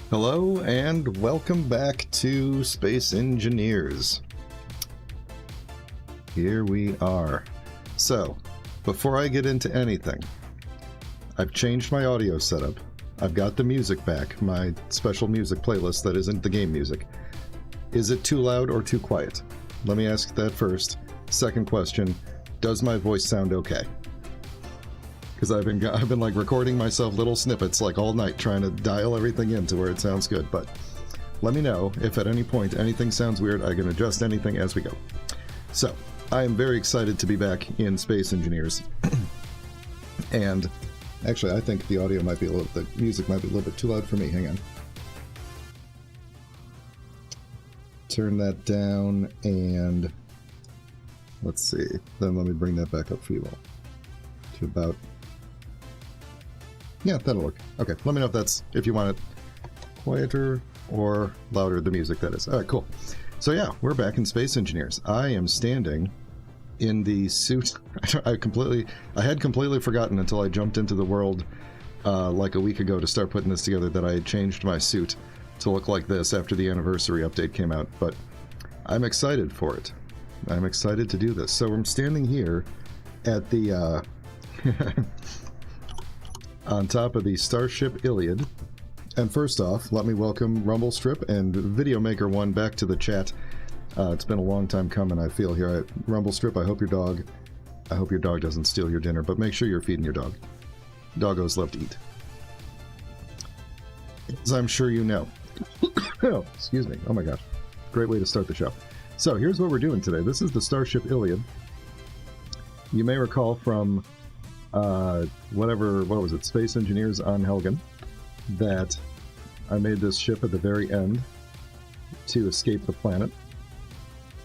Hello and welcome back to Space Engineers. Here we are. So, before I get into anything, I've changed my audio setup. I've got the music back, my special music playlist that isn't the game music. Is it too loud or too quiet? Let me ask that first. Second question, does my voice sound okay? Because I've been like recording myself little snippets like all night trying to dial everything in to where it sounds good, but let me know if at any point anything sounds weird. I can adjust anything as we go. So I am very excited to be back in Space Engineers. And actually I think the audio might be the music might be a little bit too loud for me. Hang on. Turn that down and let's see. Then let me bring that back up for you all to about. Yeah, that'll work. Okay, let me know if you want it quieter or louder, the music that is. All right, cool. So yeah, we're back in Space Engineers. I am standing in the suit. I had completely forgotten until I jumped into the world like a week ago to start putting this together that I had changed my suit to look like this after the anniversary update came out, but I'm excited for it. I'm excited to do this. So I'm standing here at the on top of the Starship Illiad. And first off, let me welcome Rumblestrip and Videomaker1 back to the chat. It's been a long time coming, I feel, here. Rumblestrip, I hope your dog doesn't steal your dinner, but make sure you're feeding your dog. Doggos love to eat. As I'm sure you know. Oh, excuse me. Oh my gosh. Great way to start the show. So here's what we're doing today. This is the Starship Illiad. You may recall from what was it, Space Engineers on Helgen, that I made this ship at the very end to escape the planet.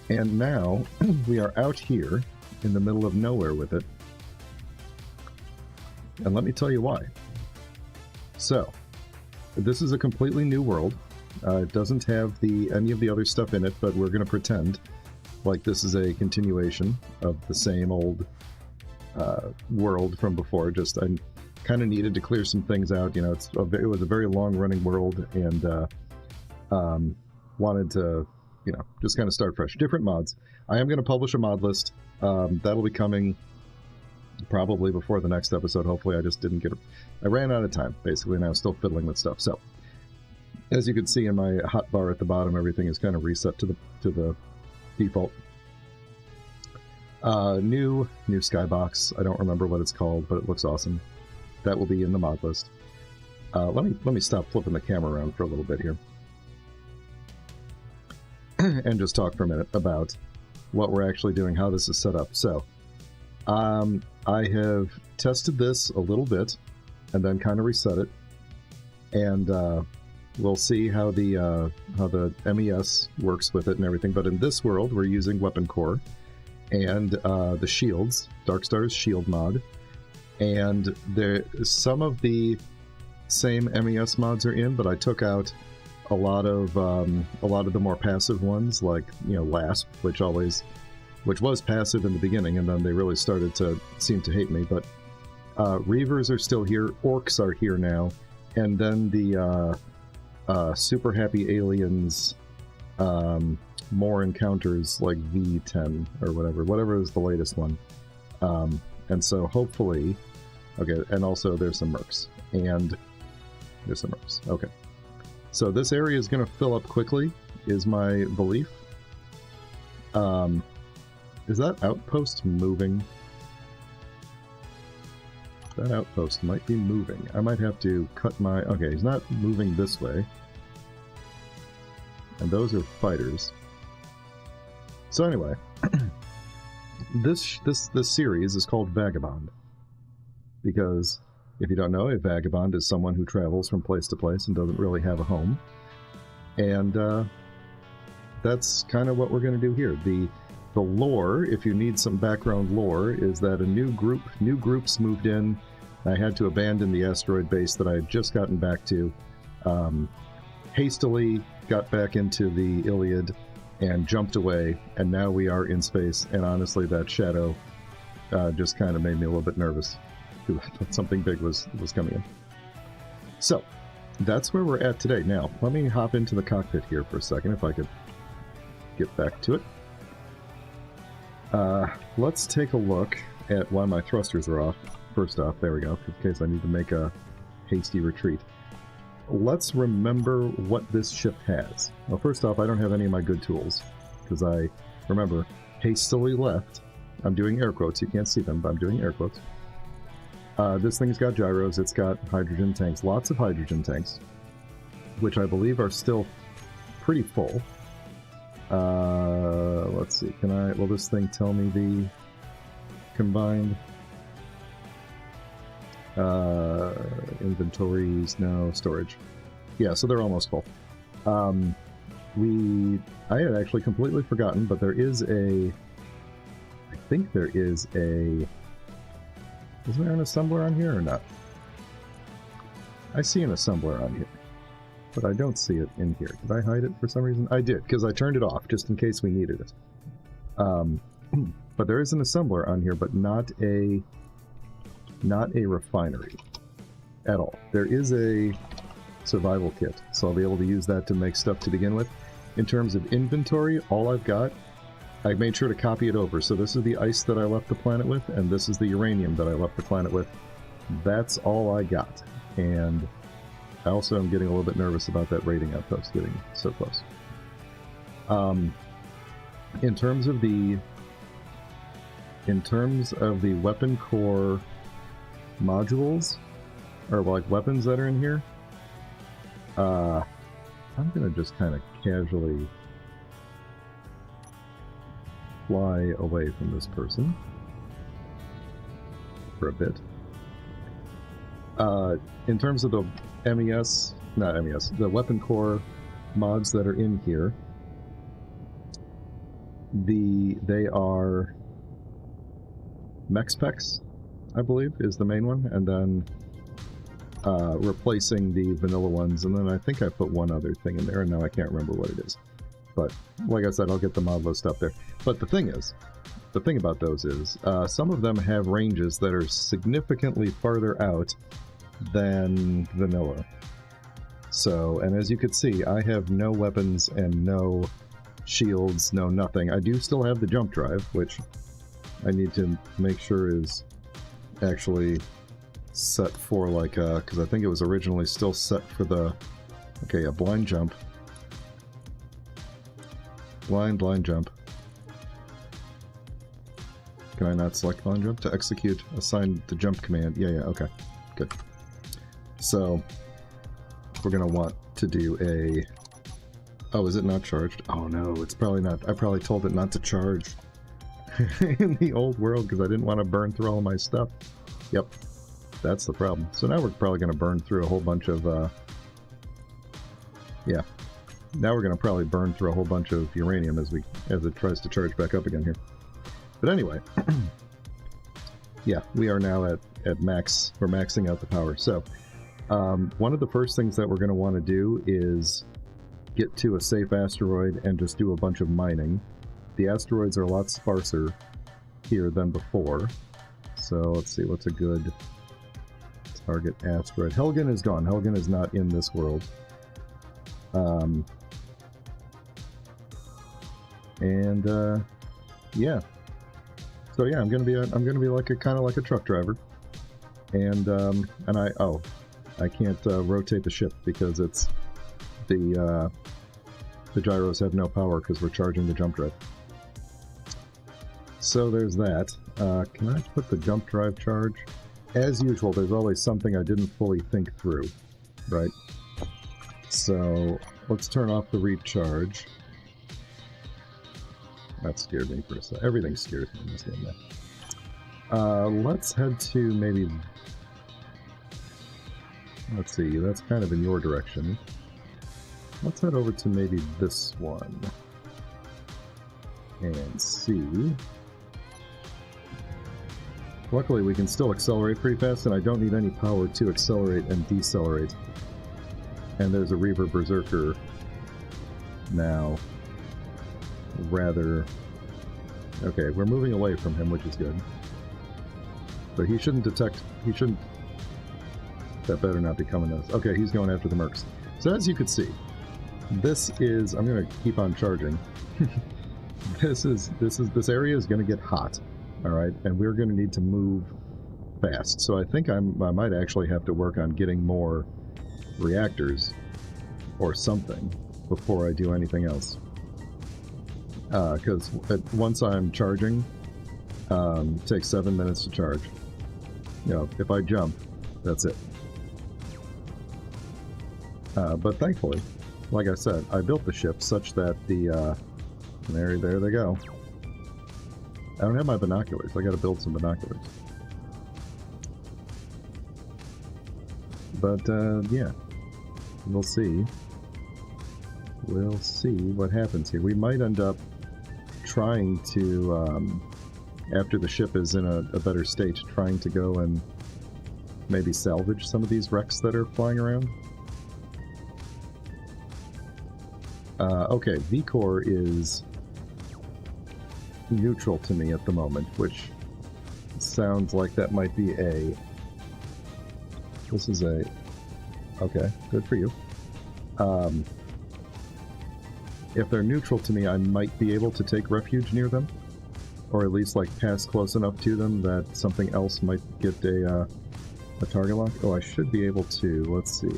And now we are out here in the middle of nowhere with it. And let me tell you why. So, this is a completely new world. It doesn't have any of the other stuff in it, but we're going to pretend like this is a continuation of the same old world from before. Just I kind of needed to clear some things out. You know, it was a very long-running world, and wanted to, you know, just kind of start fresh. Different mods. I am going to publish a mod list. That'll be coming probably before the next episode. Hopefully, I just didn't get it. I ran out of time, basically, and I was still fiddling with stuff. So, as you can see in my hotbar at the bottom, everything is kind of reset to the default. New skybox. I don't remember what it's called, but it looks awesome. That will be in the mod list. Let me stop flipping the camera around for a little bit here. And just talk for a minute about what we're actually doing, how this is set up. So, I have tested this a little bit, and then kind of reset it, and we'll see how the MES works with it and everything. But in this world, we're using Weapon Core and the shields, Darkstar's shield mod, and some of the same MES mods are in, but I took out a lot of the more passive ones, like, you know, LASP, which was passive in the beginning, and then they really started to seem to hate me. But Reavers are still here, Orcs are here now, and then the Super Happy Aliens more encounters, like V10 or whatever is the latest one. And so hopefully, okay, and also there's some mercs, okay. So this area is going to fill up quickly, is my belief. Is that outpost moving? That outpost might be moving. I might have to cut my... Okay, he's not moving this way. And those are fighters. So anyway, this series is called Vagabond. Because, if you don't know, a vagabond is someone who travels from place to place and doesn't really have a home. And that's kind of what we're going to do here. The lore, if you need some background lore, is that new groups moved in. I had to abandon the asteroid base that I had just gotten back to. Hastily got back into the Iliad and jumped away, and now we are in space. And honestly, that shadow just kind of made me a little bit nervous. Something big was coming in. So, that's where we're at today. Now, let me hop into the cockpit here for a second, if I could get back to it. Let's take a look at why my thrusters are off. First off, there we go, in case I need to make a hasty retreat. Let's remember what this ship has. Well, first off, I don't have any of my good tools, because I, remember, hastily left. I'm doing air quotes, you can't see them, but I'm doing air quotes. This thing's got gyros, it's got hydrogen tanks, lots of hydrogen tanks, which I believe are still pretty full. Let's see, will this thing tell me the combined inventories? No, storage. Yeah, so they're almost full. I had actually completely forgotten, but there is I think there is is there an assembler on here or not? I see an assembler on here, but I don't see it in here. Did I hide it for some reason? I did, because I turned it off just in case we needed it. But there is an assembler on here, but not a refinery at all. There is a survival kit, so I'll be able to use that to make stuff to begin with. In terms of inventory, all I've got, I made sure to copy it over. So this is the ice that I left the planet with, and this is the uranium that I left the planet with. That's all I got. And I also am getting a little bit nervous about that raiding outpost getting so close. In terms of the weapon core modules, or like weapons that are in here, I'm gonna just kind of casually fly away from this person for a bit. In terms of the the weapon core mods that are in here, they are mech specs, I believe, is the main one, and then replacing the vanilla ones, and then I think I put one other thing in there, and now I can't remember what it is. But, like I said, I'll get the mod list up there. But the thing about those is, some of them have ranges that are significantly farther out than vanilla. So, and as you can see, I have no weapons and no shields, no nothing. I do still have the jump drive, which I need to make sure is actually set for, like, because I think it was originally still set for the, okay, a blind jump. Blind jump. Can I not select blind jump? To execute, assign the jump command. Yeah, okay. Good. So, we're going to want to do a... Oh, is it not charged? Oh no, it's probably not. I probably told it not to charge in the old world because I didn't want to burn through all my stuff. Yep, that's the problem. So now we're probably going to burn through a whole bunch of... yeah. Now we're going to probably burn through a whole bunch of uranium as it tries to charge back up again here. But anyway, yeah, we are now at max. We're maxing out the power. So, one of the first things that we're going to want to do is get to a safe asteroid and just do a bunch of mining. The asteroids are a lot sparser here than before. So let's see, what's a good target asteroid? Helgen is gone. Helgen is not in this world. Yeah. So yeah, I'm gonna be like a kind of like a truck driver, and I can't rotate the ship because it's the gyros have no power because we're charging the jump drive. So there's that. Can I put the jump drive charge? As usual, there's always something I didn't fully think through, right? So let's turn off the recharge. That scared me for a second. Everything scares me in this game now. Let's head to maybe... Let's see, that's kind of in your direction. Let's head over to maybe this one. And see... Luckily we can still accelerate pretty fast, and I don't need any power to accelerate and decelerate. And there's a Reaver Berserker now. Rather... Okay, we're moving away from him, which is good. But he shouldn't detect... He shouldn't... That better not be coming to us. Okay, he's going after the mercs. So as you can see, this is... I'm going to keep on charging. This area is going to get hot, all right? And we're going to need to move fast. So I think I might actually have to work on getting more reactors or something before I do anything else. Because once I'm charging, it takes 7 minutes to charge. You know, if I jump, that's it. But thankfully, like I said, I built the ship such that the, there they go. I don't have my binoculars. I gotta build some binoculars. But, yeah. We'll see. We'll see what happens here. We might end up trying to, after the ship is in a better state, trying to go and maybe salvage some of these wrecks that are flying around. Okay, V-Core is neutral to me at the moment, which sounds like that might be a... This is a... Okay, good for you. If they're neutral to me, I might be able to take refuge near them. Or at least, like, pass close enough to them that something else might get a target lock. Oh, I should be able to. Let's see.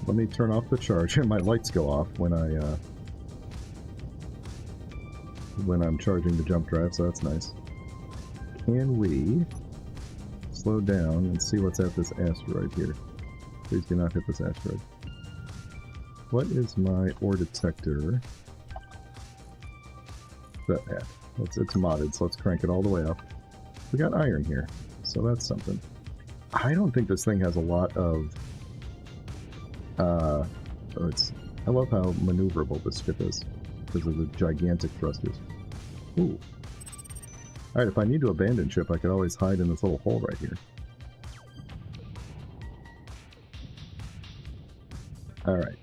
Let me turn off the charge, and my lights go off when I'm charging the jump drive, so that's nice. Can we slow down and see what's at this asteroid here? Please do not hit this asteroid. What is my ore detector? That at? It's modded, so let's crank it all the way up. We got iron here, so that's something. I don't think this thing has a lot of... I love how maneuverable this ship is, because of the gigantic thrusters. Ooh. Alright, if I need to abandon ship, I could always hide in this little hole right here. Alright.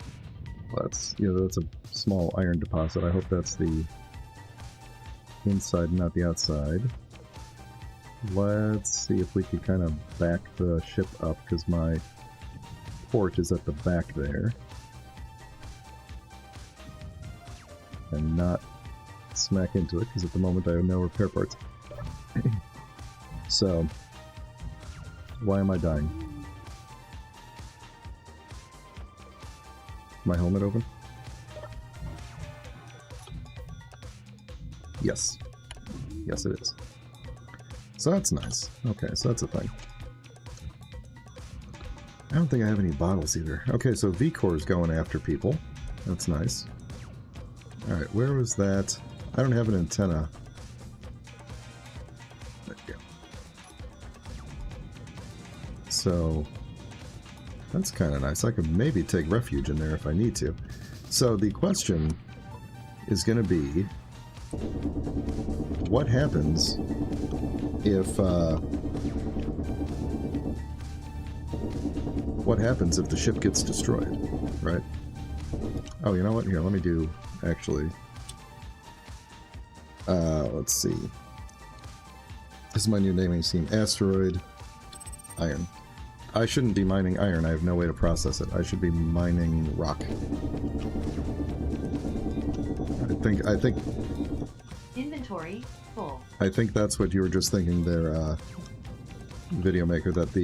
That's a small iron deposit. I hope that's the inside, not the outside. Let's see if we can kind of back the ship up, because my port is at the back there. And not smack into it, because at the moment I have no repair parts. So, why am I dying? Is my helmet open? Yes. Yes, it is. So that's nice. Okay, so that's a thing. I don't think I have any bottles either. Okay, so V-Core is going after people. That's nice. Alright, where was that? I don't have an antenna. There we go. So, that's kind of nice. I could maybe take refuge in there if I need to. So the question is going to be, what happens if, what happens if the ship gets destroyed, right? Oh, you know what? Here, let me do, actually, let's see. This is my new naming scheme. Asteroid iron. I shouldn't be mining iron. I have no way to process it. I should be mining rock. I think... Inventory full. I think that's what you were just thinking there, video maker, that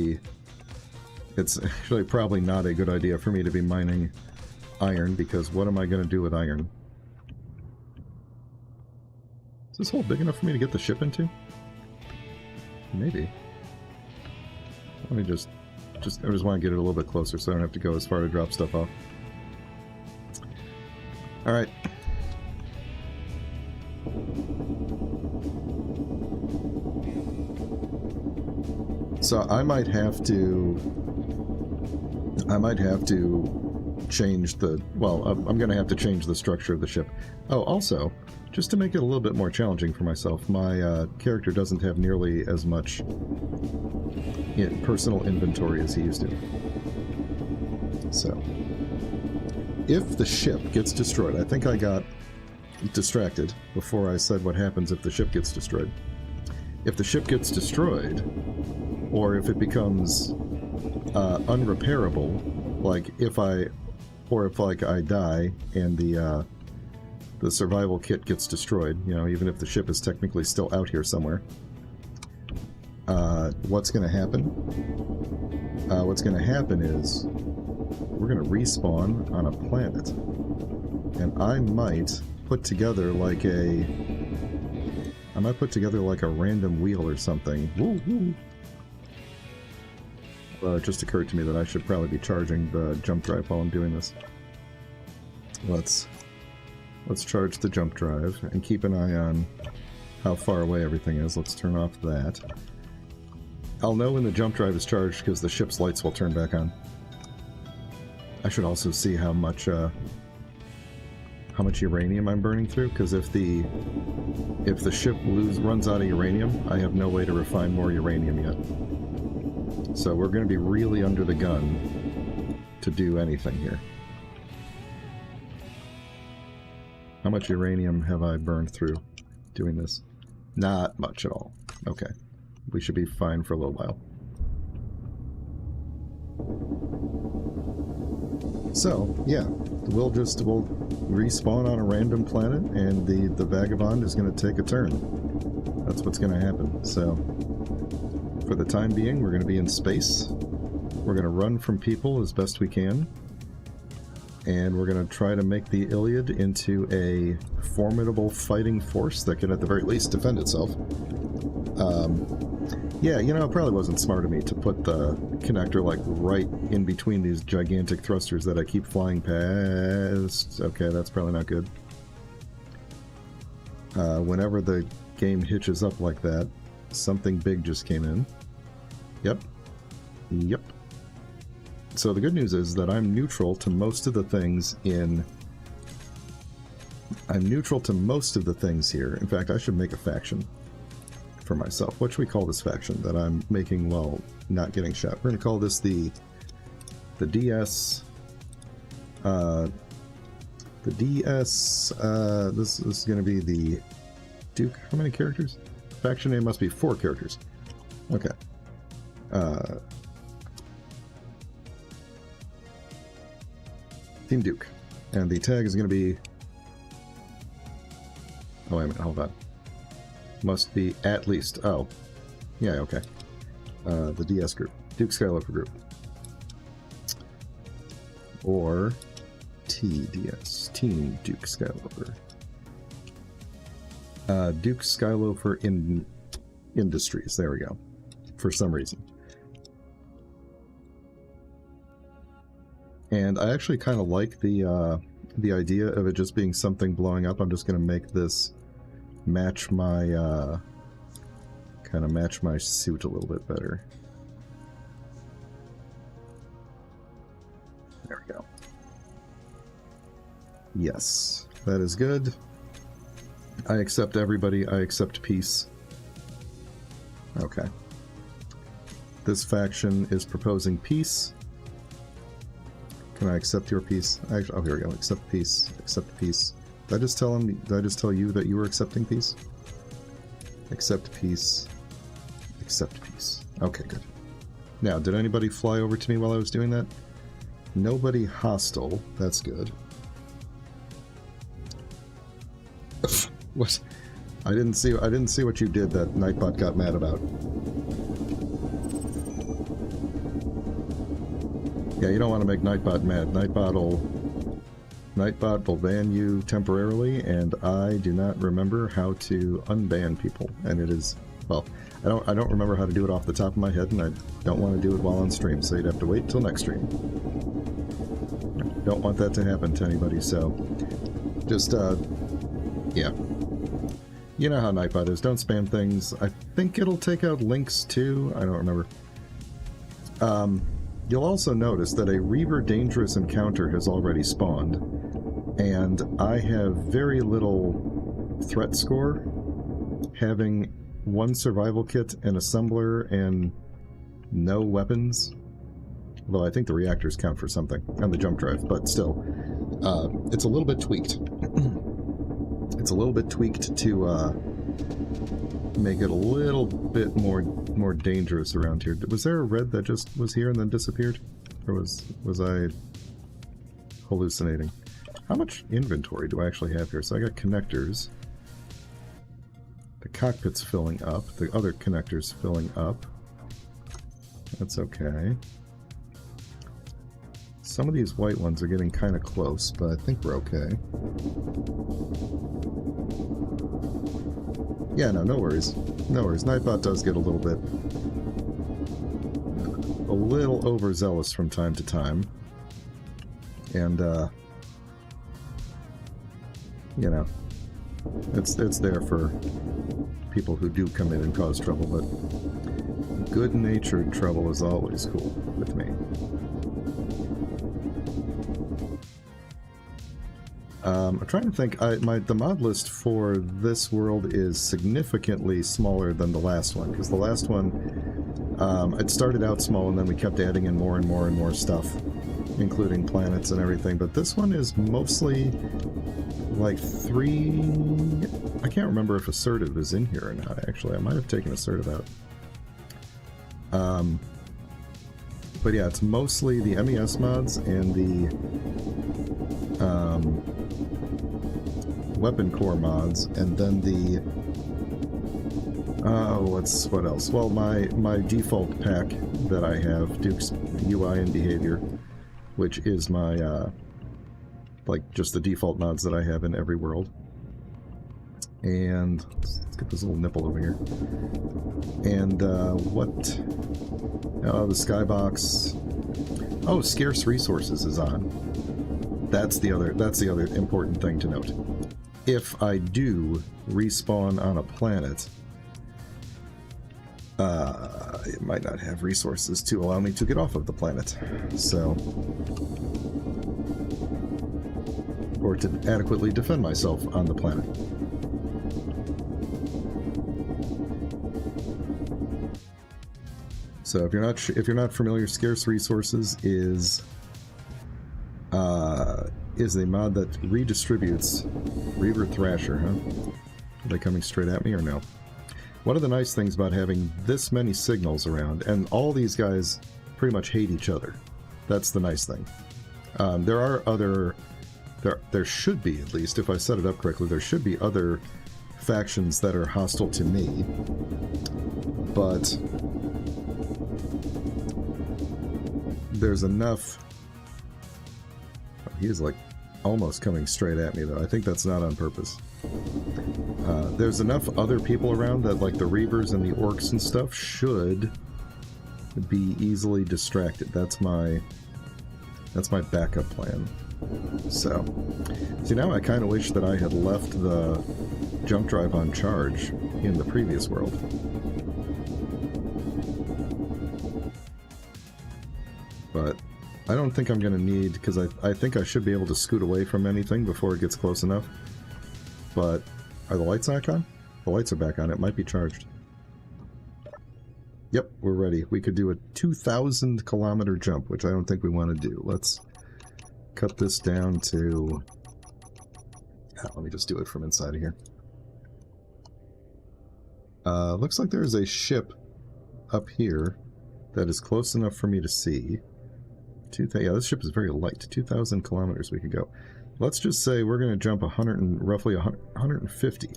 it's actually probably not a good idea for me to be mining iron, because what am I going to do with iron? Is this hole big enough for me to get the ship into? Maybe. Let me just I just want to get it a little bit closer so I don't have to go as far to drop stuff off. Alright. So I might have to change the, well, I'm going to have to change the structure of the ship. Oh, also, just to make it a little bit more challenging for myself, my character doesn't have nearly as much personal inventory as he used to. So, if the ship gets destroyed, I think I got distracted before I said what happens if the ship gets destroyed. If the ship gets destroyed, or if it becomes unrepairable, like if I die and the survival kit gets destroyed, you know, even if the ship is technically still out here somewhere, what's going to happen? What's going to happen is we're going to respawn on a planet, and I might put together like a random wheel or something. Woo woo. It just occurred to me that I should probably be charging the jump drive while I'm doing this. Let's charge the jump drive and keep an eye on how far away everything is. Let's turn off that. I'll know when the jump drive is charged because the ship's lights will turn back on. I should also see how much uranium I'm burning through, because if the ship runs out of uranium, I have no way to refine more uranium yet. So we're going to be really under the gun to do anything here. How much uranium have I burned through doing this? Not much at all. Okay. We should be fine for a little while. So, yeah. We'll respawn on a random planet, and the Vagabond is going to take a turn. That's what's going to happen. So, for the time being, we're going to be in space. We're going to run from people as best we can. And we're going to try to make the Illiad into a formidable fighting force that can at the very least defend itself. Yeah, you know, it probably wasn't smart of me to put the connector like right in between these gigantic thrusters that I keep flying past. Okay, that's probably not good. Whenever the game hitches up like that, something big just came in. Yep. Yep. So the good news is that I'm neutral to most of the things in... I'm neutral to most of the things here. In fact, I should make a faction for myself. What should we call this faction that I'm making while not getting shot? We're going to call this the DS... this is going to be the Duke. How many characters? Faction name must be 4 characters. Okay. Team Duke. And the tag is going to be... Oh, wait a minute, hold on. Must be at least... Oh. Yeah, okay. The DS group. Duke Skywalker group. Or... TDS. Team Duke Skywalker. Duke Skywalker Industries. There we go. For some reason. And I actually kind of like the idea of it just being something blowing up. I'm just going to make this match my kind of match my suit a little bit better. There we go. Yes, that is good. I accept everybody. I accept peace. Okay. This faction is proposing peace. Can I accept your peace? Actually, oh, here we go. Accept peace. Accept peace. Did I just tell him? Did I just tell you that you were accepting peace? Accept peace. Accept peace. Okay, good. Now, did anybody fly over to me while I was doing that? Nobody hostile. That's good. What? I didn't see what you did that Nightbot got mad about. Yeah, you don't want to make Nightbot mad. Nightbot will ban you temporarily, and I do not remember how to unban people. And it is, well, I don't remember how to do it off the top of my head, and I don't want to do it while on stream, so you'd have to wait till next stream. Don't want that to happen to anybody, so just yeah. You know how Nightbot is. Don't spam things. I think it'll take out links too. I don't remember. You'll also notice that a Reaver Dangerous encounter has already spawned, and I have very little threat score, having 1 survival kit, an assembler, and no weapons. Although I think the reactors count for something, and the jump drive, but still. It's a little bit tweaked. It's a little bit tweaked to make it a little bit more dangerous around here. Was there a red that just was here and then disappeared? Or was I hallucinating? How much inventory do I actually have here? So I got connectors. The cockpit's filling up. The other connector's filling up. That's okay. Some of these white ones are getting kind of close, but I think we're okay. Yeah, no worries. No worries. Nightbot does get a little overzealous from time to time. And, you know, it's there for people who do come in and cause trouble, but good-natured trouble is always cool with me. I'm trying to think. The mod list for this world is significantly smaller than the last one, because the last one, it started out small and then we kept adding in more and more and more stuff, including planets and everything, but this one is mostly like 3... I can't remember if assertive is in here or not, actually. I might have taken assertive out. But yeah, it's mostly the MES mods and the weapon core mods, and then the what else? Well, my default pack that I have, Duke's UI and Behavior, which is my like just the default mods that I have in every world. And let's get this little nipple over here. And what? Oh, the Skybox. Oh, scarce resources is on. That's the other important thing to note. If I do respawn on a planet, it might not have resources to allow me to get off of the planet. So, or to adequately defend myself on the planet. So if you're not familiar, scarce resources is a mod that redistributes Reaver Thrasher, huh? Are they coming straight at me or no? One of the nice things about having this many signals around, and all these guys pretty much hate each other. That's the nice thing. There are other... There should be, at least, if I set it up correctly, there should be other factions that are hostile to me. But there's enough... He is like almost coming straight at me, though. I think that's not on purpose. There's enough other people around that, like, the Reavers and the Orcs and stuff should be easily distracted. That's my backup plan. So, see, now I kind of wish that I had left the jump drive on charge in the previous world. But I don't think I'm going to need, because I think I should be able to scoot away from anything before it gets close enough. But are the lights back on? The lights are back on. It might be charged. Yep, we're ready. We could do a 2,000 kilometer jump, which I don't think we want to do. Let's cut this down to... let me just do it from inside of here. Looks like there's a ship up here that is close enough for me to see. Yeah, this ship is very light. 2,000 kilometers we could go. Let's just say we're going to jump roughly 150.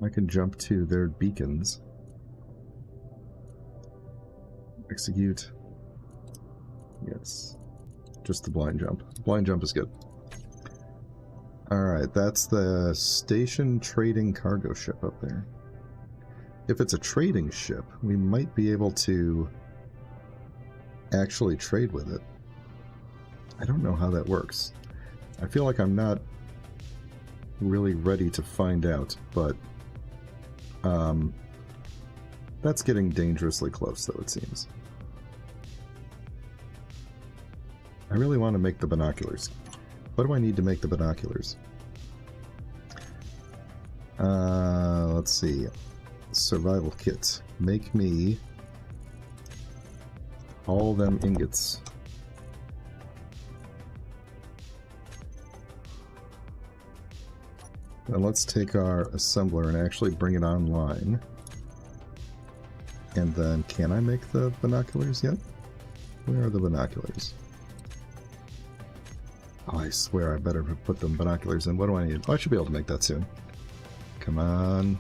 I can jump to their beacons. Execute. Yes. Just the blind jump. Blind jump is good. Alright, that's the station trading cargo ship up there. If it's a trading ship, we might be able to actually trade with it. I don't know how that works. I feel like I'm not really ready to find out, but that's getting dangerously close, though, it seems. I really want to make the binoculars. What do I need to make the binoculars? Let's see. Survival kit. Make me all them ingots. Then let's take our assembler and actually bring it online. And then, can I make the binoculars yet? Where are the binoculars? Oh, I swear I better put the binoculars in. What do I need? Oh, I should be able to make that soon. Come on.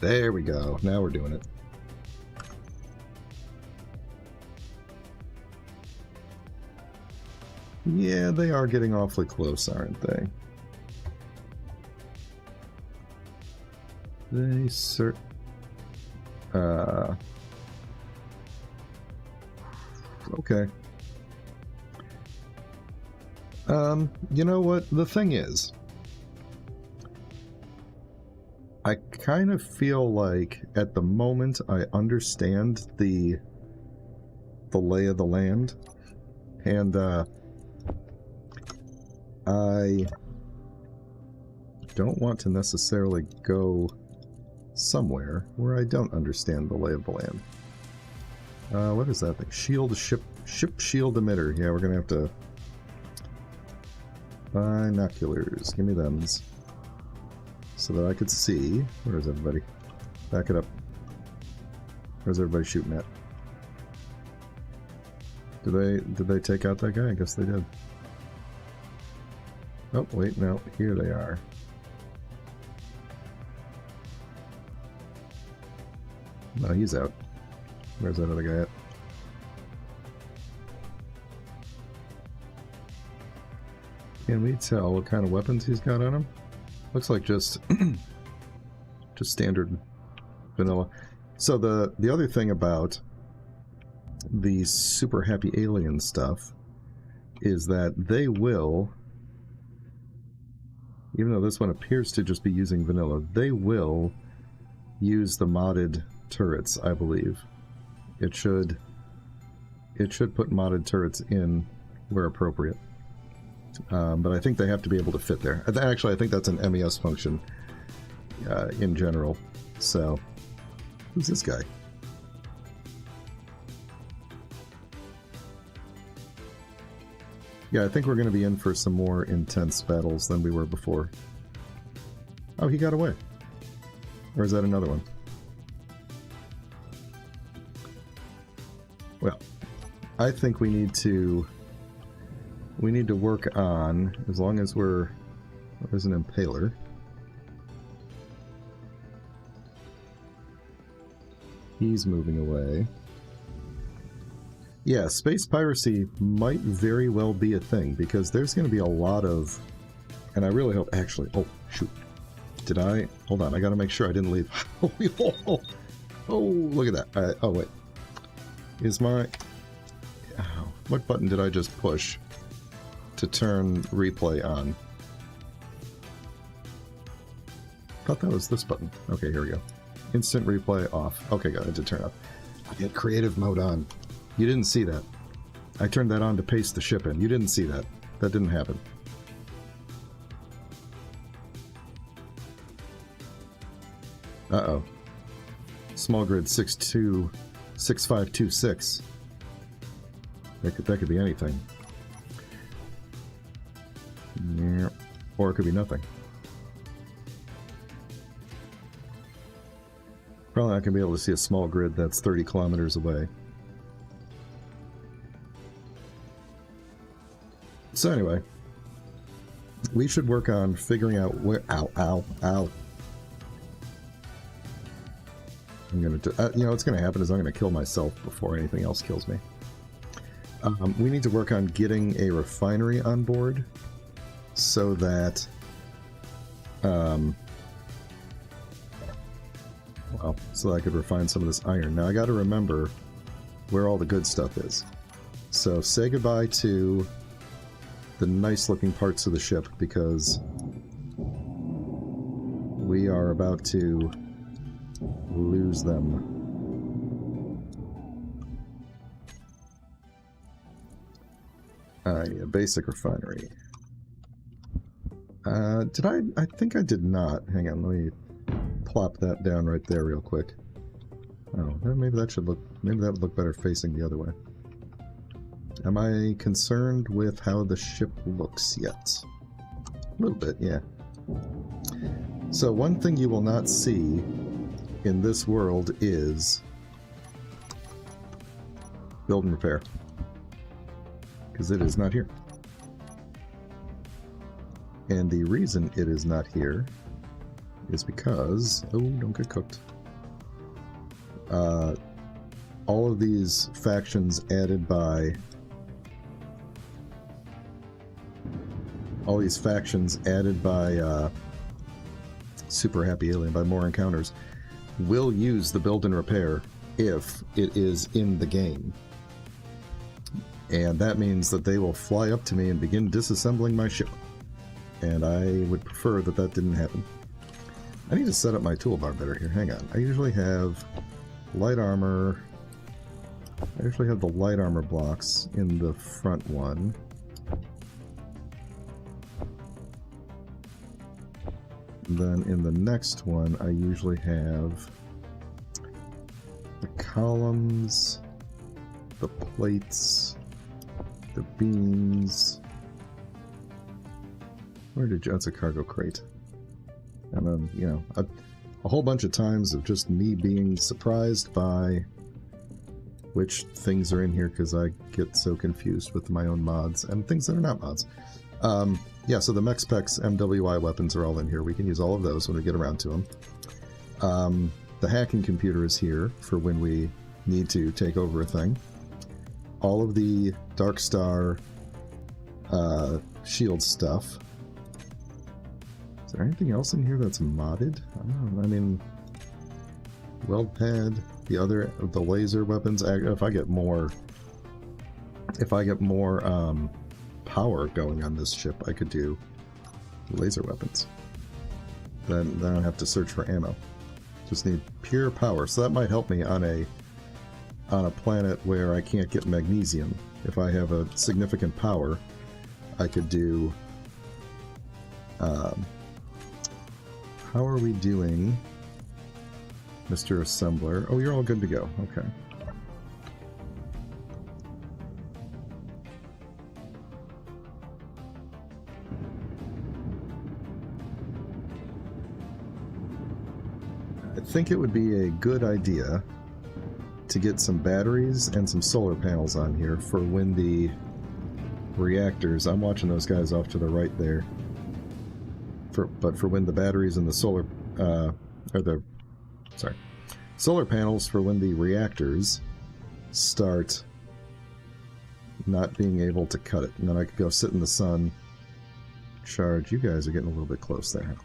There we go. Now we're doing it. Yeah, they are getting awfully close, aren't they? They okay. You know what? The thing is, I kind of feel like at the moment I understand the lay of the land, and I don't want to necessarily go somewhere where I don't understand the lay of the land. What is that thing? Ship shield emitter. Yeah, we're gonna have to... Binoculars. Give me thems. So that I could see... Where is everybody? Back it up. Where's everybody shooting at? Did they take out that guy? I guess they did. Oh, wait, no. Here they are. No, he's out. Where's that other guy at? Can we tell what kind of weapons he's got on him? Looks like just standard vanilla. So the other thing about the super happy alien stuff is that they will, even though this one appears to just be using vanilla, they will use the modded turrets, I believe. It should put modded turrets in where appropriate. But I think they have to be able to fit there. Actually, I think that's an MES function in general. So, who's this guy? Yeah, I think we're going to be in for some more intense battles than we were before. Oh, he got away. Or is that another one? Well, I think we need to work on, as long as there's an impaler. He's moving away. Yeah, space piracy might very well be a thing, because there's going to be a lot of... And I really hope... Actually, oh, shoot. Did I... Hold on, I gotta make sure I didn't leave. Oh, look at that. Oh, wait. Is my... Oh, what button did I just push to turn replay on? I thought that was this button. Okay, here we go. Instant replay off. Okay, good, I did turn off. I get creative mode on. You didn't see that. I turned that on to paste the ship in. You didn't see that. That didn't happen. Uh-oh. Small grid 6526. That could be anything. Yeah. Or it could be nothing. Probably not going to be able to see a small grid that's 30 kilometers away. So anyway, we should work on figuring out where... Ow, ow, ow. I'm going to... you know, what's going to happen is I'm going to kill myself before anything else kills me. We need to work on getting a refinery on board so that... well, so I could refine some of this iron. Now I got to remember where all the good stuff is. So say goodbye to the nice looking parts of the ship, because we are about to lose them. Yeah, basic refinery. Did I think I did not. Hang on, let me plop that down right there real quick. Oh, maybe that should look, maybe that would look better facing the other way. Am I concerned with how the ship looks yet? A little bit, yeah. So one thing you will not see in this world is build and repair, because it is not here. And the reason it is not here is because, oh, don't get cooked. All of these factions added by Super Happy Alien, by More Encounters, will use the build and repair if it is in the game. And that means that they will fly up to me and begin disassembling my ship. And I would prefer that that didn't happen. I need to set up my toolbar better here. Hang on. I usually have light armor. I usually have the light armor blocks in the front one. Then in the next one, I usually have the columns, the plates, the beams. Where did you? That's a cargo crate. And then, you know, a whole bunch of times of just me being surprised by which things are in here, because I get so confused with my own mods and things that are not mods. Yeah, so the mech specs MWI weapons are all in here. We can use all of those when we get around to them. The hacking computer is here for when we need to take over a thing. All of the Dark Star shield stuff. Is there anything else in here that's modded? I don't know. I mean, weld pad, the laser weapons. If I get more power going on this ship, I could do laser weapons. Then I don't have to search for ammo. Just need pure power. So that might help me on a planet where I can't get magnesium. If I have a significant power, I could do. How are we doing, Mr. Assembler? Oh, you're all good to go. Okay. I think it would be a good idea to get some batteries and some solar panels on here for when the reactors, I'm watching those guys off to the right there, but for when the batteries and the solar, solar panels for when the reactors start not being able to cut it. And then I could go sit in the sun, charge. You guys are getting a little bit close there.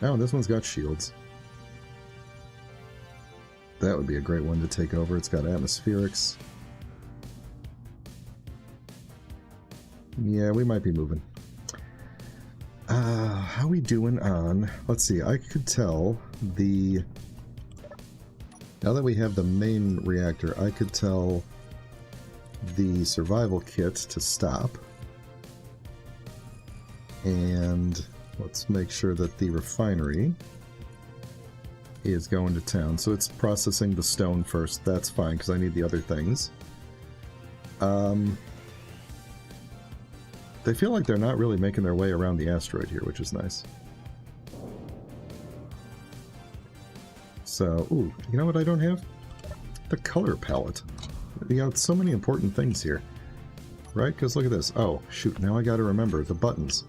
Oh, this one's got shields. That would be a great one to take over. It's got atmospherics. Yeah, we might be moving. How we doing on... Let's see, I could tell the... Now that we have the main reactor, I could tell the survival kit to stop. And let's make sure that the refinery is going to town. So it's processing the stone first. That's fine, because I need the other things. They feel like they're not really making their way around the asteroid here, which is nice. So, ooh, you know what I don't have? The color palette. You got so many important things here. Right? Because look at this. Oh, shoot, now I gotta remember the buttons.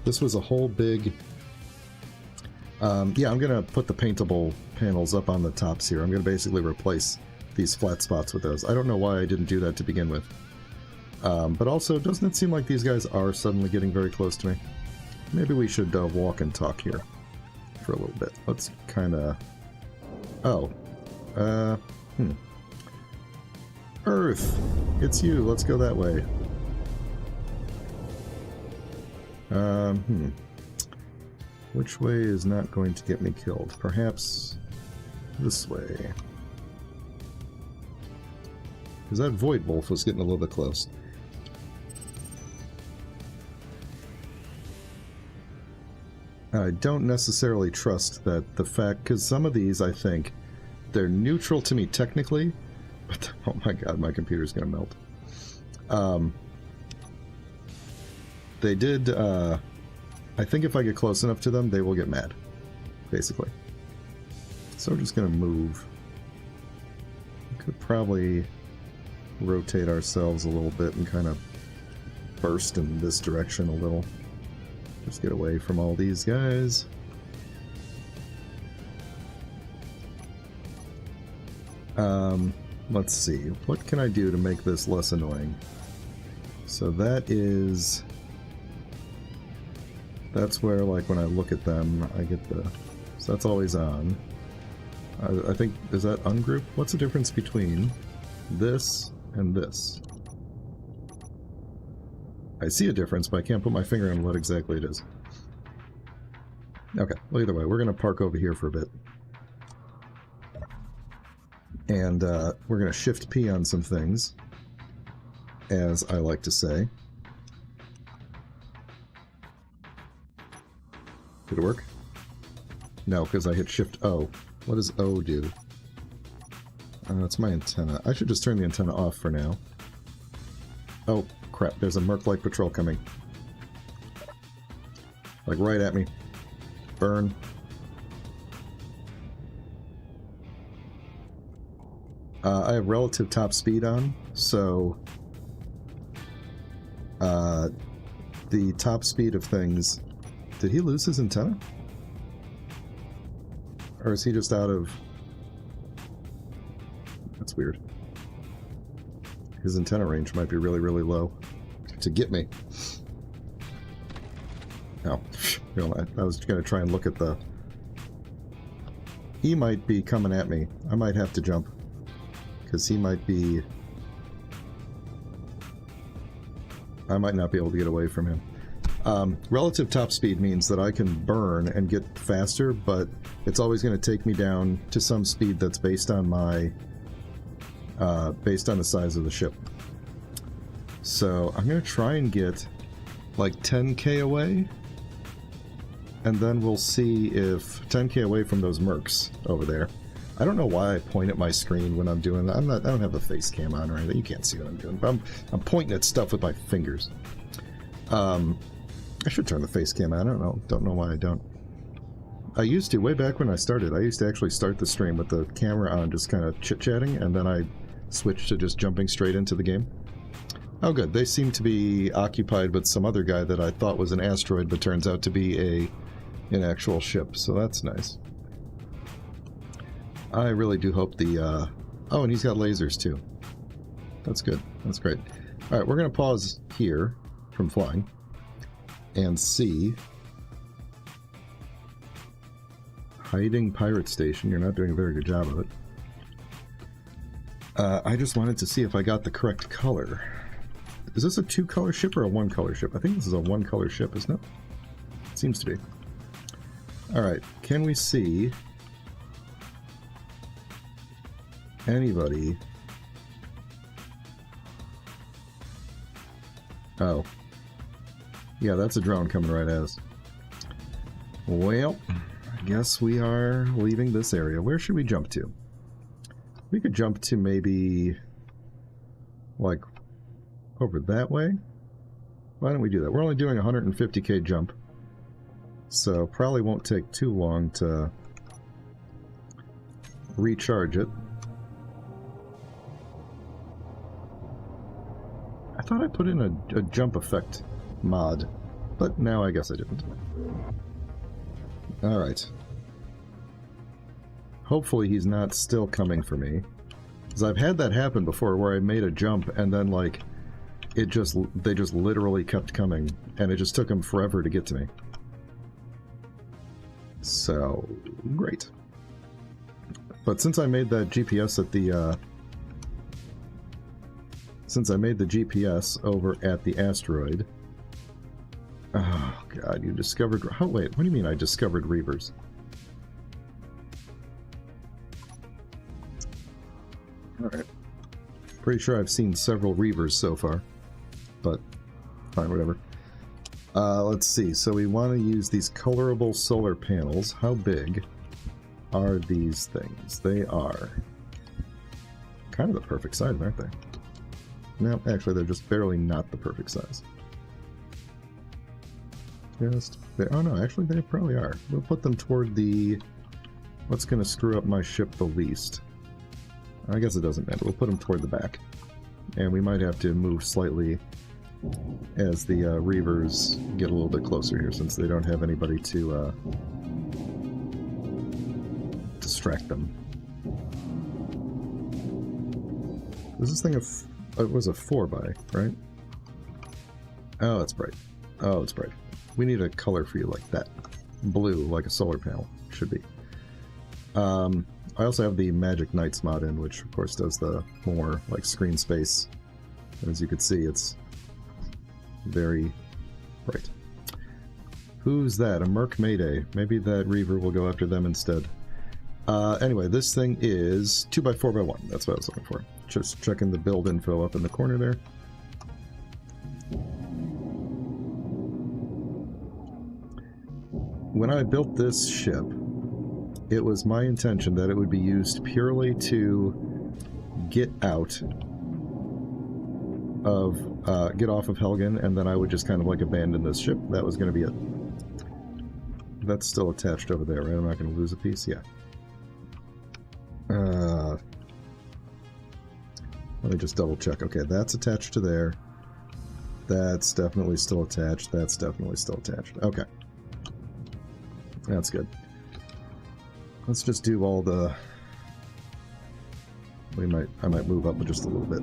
This was a whole big... yeah, I'm going to put the paintable panels up on the tops here. I'm going to basically replace these flat spots with those. I don't know why I didn't do that to begin with. But also, doesn't it seem like these guys are suddenly getting very close to me? Maybe we should walk and talk here for a little bit. Let's kind of... Oh. Earth! It's you. Let's go that way. Which way is not going to get me killed? Perhaps this way. Because that Void Wolf was getting a little bit close. I don't necessarily trust that the fact... Because some of these, I think, they're neutral to me technically, But, oh my god, my computer's gonna melt. They did, I think if I get close enough to them, they will get mad, basically. So we're just gonna move. We could probably rotate ourselves a little bit and kind of burst in this direction a little. Just get away from all these guys. Let's see. What can I do to make this less annoying? So that is... That's where, like, when I look at them, I get the... So that's always on. I think... Is that ungroup? What's the difference between this and this? I see a difference, but I can't put my finger on what exactly it is. Okay, well, either way, we're going to park over here for a bit. And we're going to shift P on some things, as I like to say. Did it work? No, because I hit shift O. What does O do? It's my antenna. I should just turn the antenna off for now. Oh, crap. There's a Merc-like patrol coming. Like, right at me. Burn. I have relative top speed on, so the top speed of things... Did he lose his antenna? Or is he just out of... That's weird. His antenna range might be really, really low to get me. Oh, I was going to try and look at the... He might be coming at me. I might have to jump. Because he might be... I might not be able to get away from him. Relative top speed means that I can burn and get faster, but it's always going to take me down to some speed that's based on my... based on the size of the ship. So I'm going to try and get like 10k away, and then we'll see if 10k away from those mercs over there. I don't know why I point at my screen when I'm doing that. I don't have the face cam on or anything. You can't see what I'm doing, but I'm pointing at stuff with my fingers. I should turn the face cam on. I don't know why I don't. I used to, way back when I started, I used to actually start the stream with the camera on, just kind of chit-chatting, and then I switched to just jumping straight into the game. Oh good, they seem to be occupied with some other guy that I thought was an asteroid, but turns out to be an actual ship, so that's nice. I really do hope the, oh, and he's got lasers too. That's good. That's great. Alright, we're going to pause here from flying and see. Hiding pirate station. You're not doing a very good job of it. I just wanted to see if I got the correct color. Is this a two-color ship or a one-color ship? I think this is a one-color ship, isn't it? It seems to be. Alright, can we see anybody? Oh. Yeah, that's a drone coming right at us. Well, I guess we are leaving this area. Where should we jump to? We could jump to maybe, like, over that way? Why don't we do that? We're only doing a 150k jump, so probably won't take too long to recharge it. I thought I put in a jump effect mod, but now I guess I didn't. Alright. Hopefully he's not still coming for me. Because I've had that happen before where I made a jump and then, like, they just literally kept coming, and it just took them forever to get to me. So, great. But since I made that GPS at the, since I made the GPS over at the asteroid... Oh, God, you discovered... Oh, wait, what do you mean I discovered Reavers? Alright. Pretty sure I've seen several Reavers so far. But, fine, whatever. Let's see. So we want to use these colorable solar panels. How big are these things? They are kind of the perfect size, aren't they? No, actually, they're just barely not the perfect size. Oh no, actually they probably are. We'll put them toward the... What's going to screw up my ship the least? I guess it doesn't matter. We'll put them toward the back. And we might have to move slightly as the Reavers get a little bit closer here, since they don't have anybody to distract them. Is this thing it was a 4x, right? Oh, it's bright. Oh, it's bright. We need a color for you like that. Blue, like a solar panel. Should be. I also have the Magic Knights mod in, which of course does the more like screen space. As you can see, it's very bright. Who's that? A Merc Mayday. Maybe that Reaver will go after them instead. Anyway, this thing is 2x4x1. That's what I was looking for. Just checking the build info up in the corner there. When I built this ship, it was my intention that it would be used purely to get out of, get off of Helgen, and then I would just kind of like abandon this ship. That was going to be it. That's still attached over there, right? I'm not going to lose a piece? Yeah. Let me just double check. Okay, that's attached to there. That's definitely still attached. That's definitely still attached. Okay. That's good. Let's just do all the... I might move up just a little bit.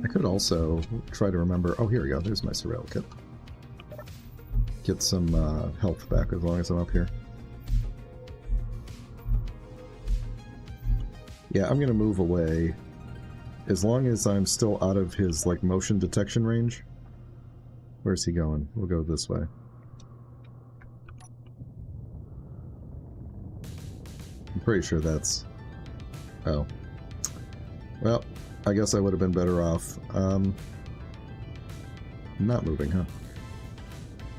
I could also try to remember... Oh, here we go. There's my Sorrel kit. Get some health back as long as I'm up here. Yeah, I'm gonna move away as long as I'm still out of his like motion detection range. Where's he going? We'll go this way. I'm pretty sure that's... Oh. Well, I guess I would have been better off not moving, huh?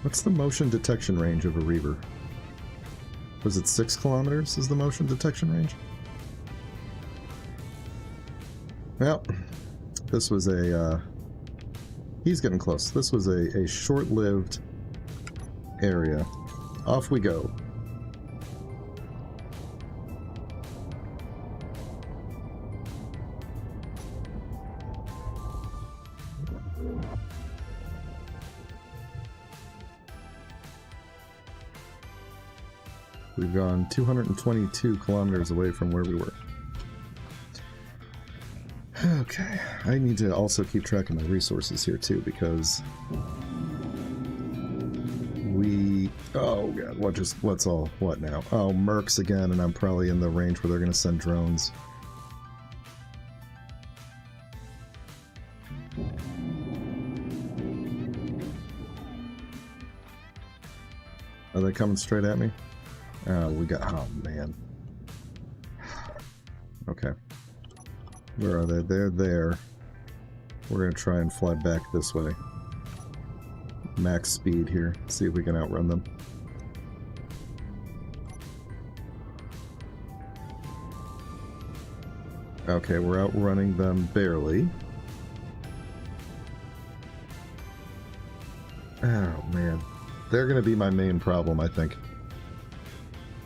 What's the motion detection range of a Reaver? Was it 6 kilometers is the motion detection range? Well, this was a, he's getting close. This was a short-lived area. Off we go. We've gone 222 kilometers away from where we were. Okay, I need to also keep track of my resources here too, because we... Oh god, what now? Oh, Mercs again, and I'm probably in the range where they're going to send drones. Are they coming straight at me? Oh, oh man. Okay. Where are they? They're there. We're going to try and fly back this way. Max speed here. See if we can outrun them. Okay, we're outrunning them barely. Oh man. They're going to be my main problem, I think.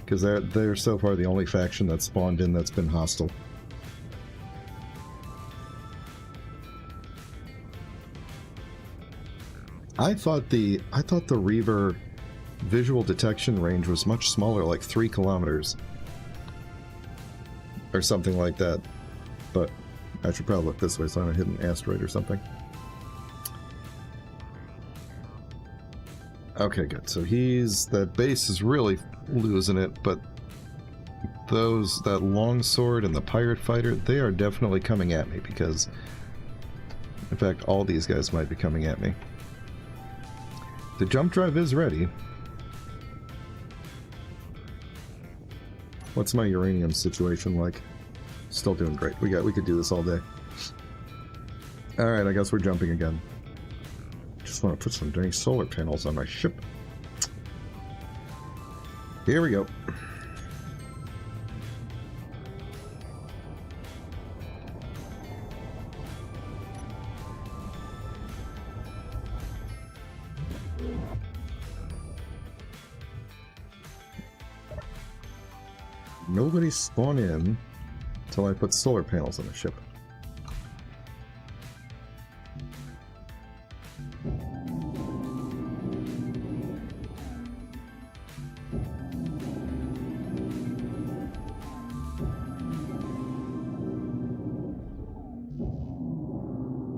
Because they're so far the only faction that's spawned in that's been hostile. I thought the Reaver visual detection range was much smaller, like 3 kilometers. Or something like that. But I should probably look this way so I don't hit an asteroid or something. Okay, good. So that base is really losing it, but that longsword and the pirate fighter, they are definitely coming at me because, in fact, all these guys might be coming at me. The jump drive is ready. What's my uranium situation like? Still doing great. We could do this all day. Alright, I guess we're jumping again. Just want to put some dang solar panels on my ship. Here we go. Nobody spawn in until I put solar panels on the ship.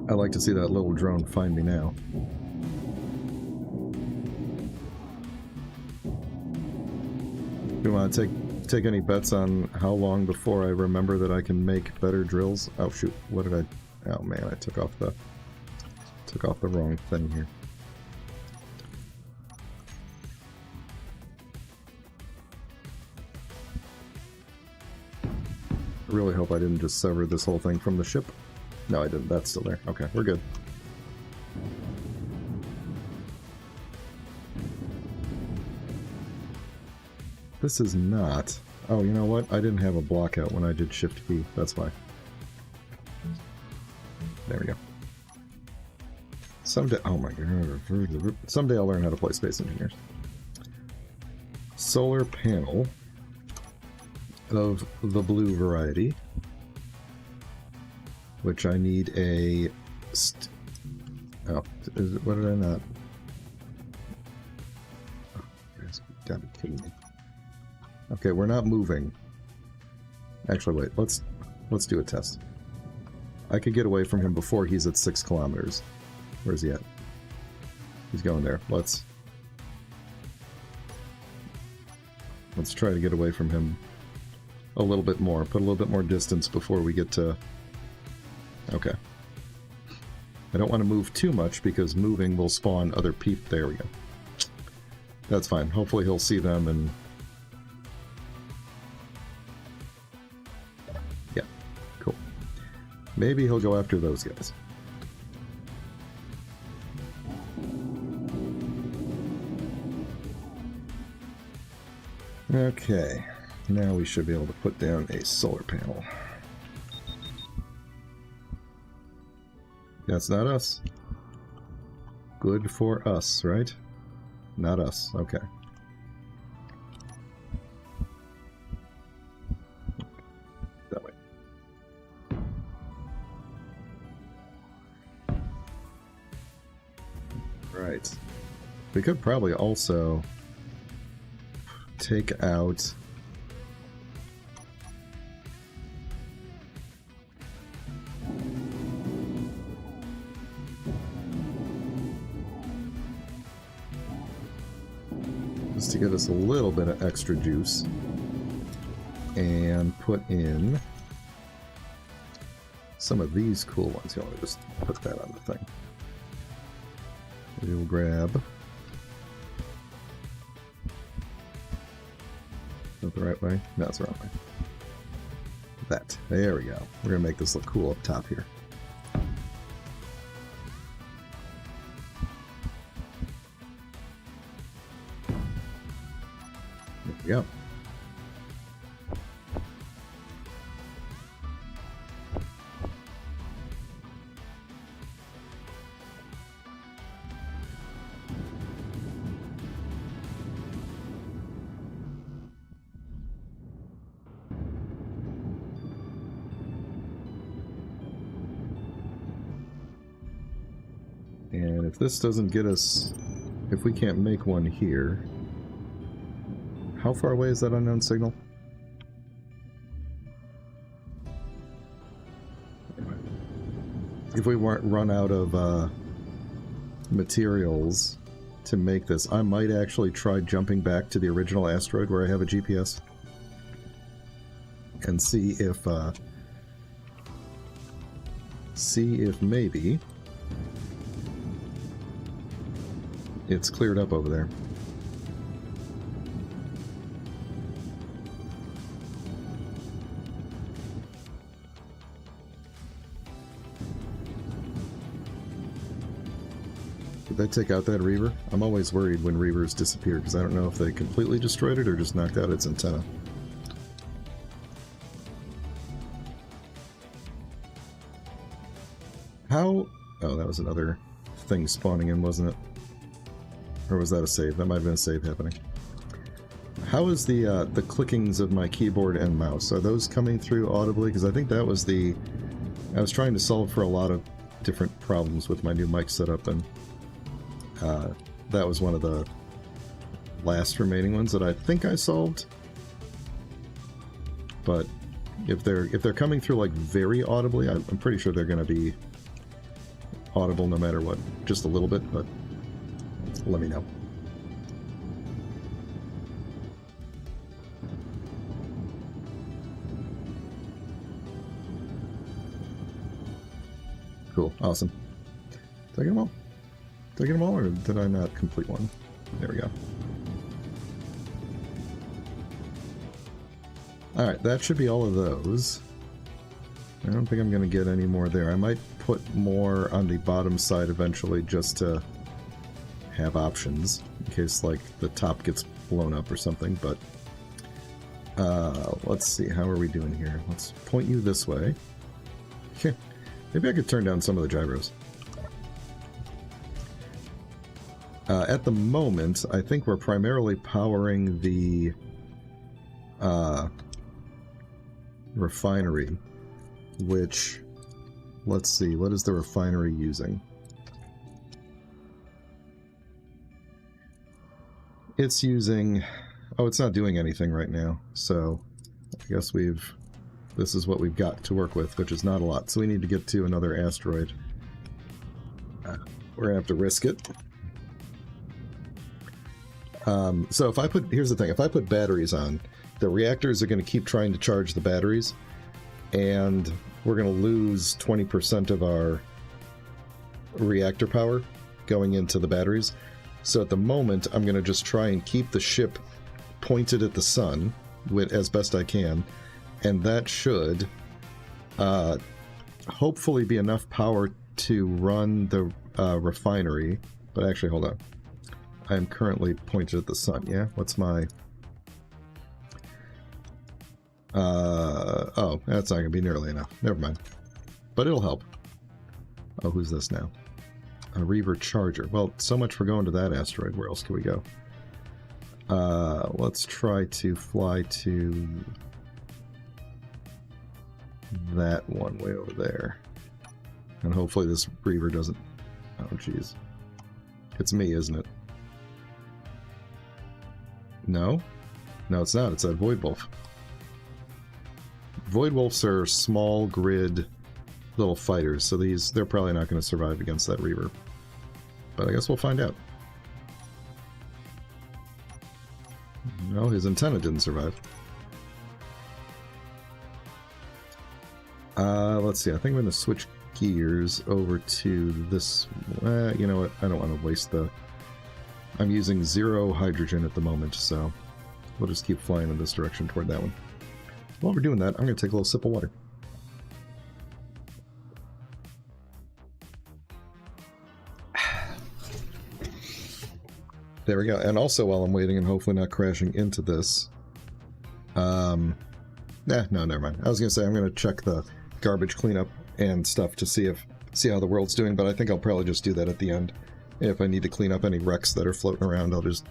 I like to see that little drone find me now. Do you want to take any bets on how long before I remember that I can make better drills? Oh shoot, what did I... Oh man, I took off the wrong thing here. I really hope I didn't just sever this whole thing from the ship. No, I didn't. That's still there. Okay, we're good. This is not... Oh, you know what? I didn't have a block out when I did Shift B. That's why. There we go. Someday... Oh my god. Someday I'll learn how to play Space Engineers. Solar panel of the blue variety. Which I need a... Oh, what did I not... Oh, you guys gotta be kidding me. Okay, we're not moving. Actually, wait, let's do a test. I could get away from him before he's at 6 kilometers. Where's he at? He's going there. Let's try to get away from him a little bit more. Put a little bit more distance before we get to... Okay. I don't want to move too much because moving will spawn other people. There we go. That's fine. Hopefully he'll see them and... Yeah, cool. Maybe he'll go after those guys. Okay. Now we should be able to put down a solar panel. That's not us. Good for us, right? Not us. Okay. That way. Right. We could probably also take out... to give us a little bit of extra juice and put in some of these cool ones. Here, let me just put that on the thing. We'll grab... Is that the right way? No, it's the wrong way. That. There we go. We're going to make this look cool up top here. Yep. And if this doesn't get us, if we can't make one here, how far away is that unknown signal? If we weren't run out of materials to make this, I might actually try jumping back to the original asteroid where I have a GPS and see if maybe it's cleared up over there. Did they take out that Reaver? I'm always worried when Reavers disappear because I don't know if they completely destroyed it or just knocked out its antenna. How... Oh, that was another thing spawning in, wasn't it? Or was that a save? That might have been a save happening. How is the clickings of my keyboard and mouse? Are those coming through audibly? Because I think that was the... I was trying to solve for a lot of different problems with my new mic setup, and that was one of the last remaining ones that I think I solved. But if they're coming through like very audibly, I'm pretty sure they're going to be audible no matter what. Just a little bit, but let me know. Cool, awesome. Did I get them all? Did I get them all, or did I not complete one? There we go. Alright, that should be all of those. I don't think I'm going to get any more there. I might put more on the bottom side eventually just to have options, in case, like, the top gets blown up or something, but... let's see, how are we doing here? Let's point you this way. Maybe I could turn down some of the gyros. At the moment, I think we're primarily powering the refinery, which, let's see, what is the refinery using? It's using... oh, it's not doing anything right now, so I guess this is what we've got to work with, which is not a lot. So we need to get to another asteroid. We're gonna have to risk it. So if I put... here's the thing. If I put batteries on, the reactors are going to keep trying to charge the batteries, and we're going to lose 20% of our reactor power going into the batteries. So at the moment, I'm going to just try and keep the ship pointed at the sun as best I can, and that should hopefully be enough power to run the refinery. But actually, hold on. I am currently pointed at the sun, yeah? What's my... oh, that's not going to be nearly enough. Never mind. But it'll help. Oh, who's this now? A Reaver Charger. Well, so much for going to that asteroid. Where else can we go? Let's try to fly to that one way over there. And hopefully this Reaver doesn't... oh, jeez. It's me, isn't it? No? No, it's not. It's that Void Wolf. Void Wolves are small grid little fighters, so they're probably not going to survive against that Reaver. But I guess we'll find out. No, his antenna didn't survive. Let's see, I think I'm going to switch gears over to this... you know what, I don't want to waste the... I'm using 0 hydrogen at the moment, so we'll just keep flying in this direction toward that one. While we're doing that, I'm going to take a little sip of water. There we go. And also, while I'm waiting and hopefully not crashing into this... no, never mind. I was going to say I'm going to check the garbage cleanup and stuff to see how the world's doing, but I think I'll probably just do that at the end. If I need to clean up any wrecks that are floating around, I'll just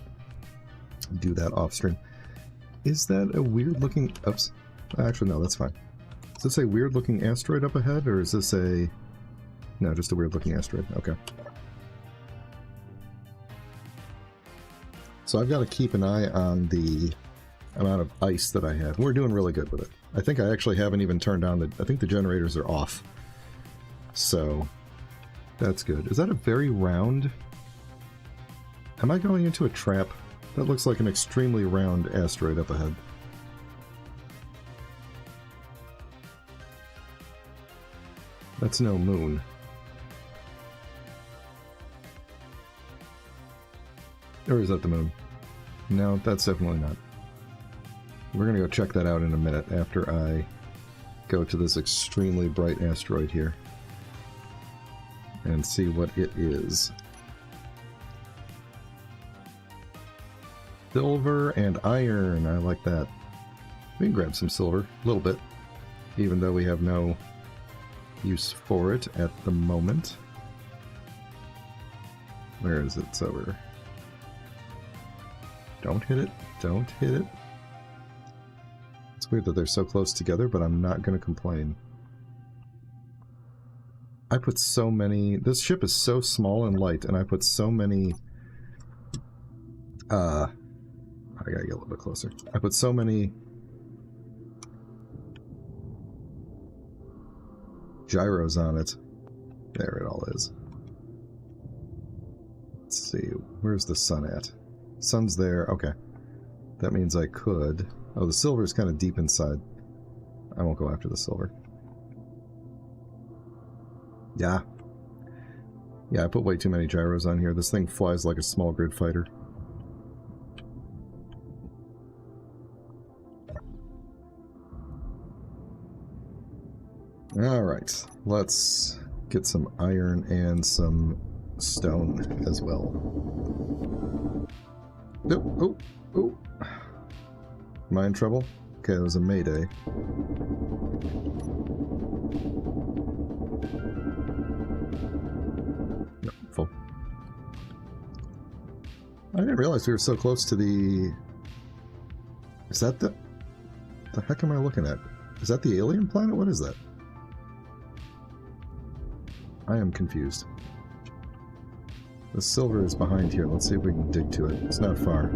do that off stream. Is that a weird looking... oops. Actually, no, that's fine. Is this a weird looking asteroid up ahead, or is this a... no, just a weird looking asteroid. Okay. So I've got to keep an eye on the amount of ice that I have. We're doing really good with it. I think I actually haven't even turned on the... I think the generators are off. So... that's good. Is that a very round... am I going into a trap? That looks like an extremely round asteroid up ahead. That's no moon. Or is that the moon? No, that's definitely not. We're gonna go check that out in a minute after I go to this extremely bright asteroid here and see what it is. Silver and iron, I like that. We can grab some silver, a little bit, even though we have no use for it at the moment. Where is it? It's over. Don't hit it. Don't hit it. It's weird that they're so close together, but I'm not going to complain. I put so many... This ship is so small and light, and I put so many... I gotta get a little bit closer. I put so many... gyros on it. There it all is. Let's see. Where's the sun at? Sun's there. Okay. That means I could... Oh, the silver's kind of deep inside. I won't go after the silver. Yeah. Yeah, I put way too many gyros on here. This thing flies like a small grid fighter. Alright, let's get some iron and some stone as well. Oh, oh, oh. Am I in trouble? Okay, it was a mayday. No, full. I didn't realize we were so close to the... Is that the... The heck am I looking at? Is that the alien planet? What is that? I am confused. The silver is behind here. Let's see if we can dig to it. It's not far.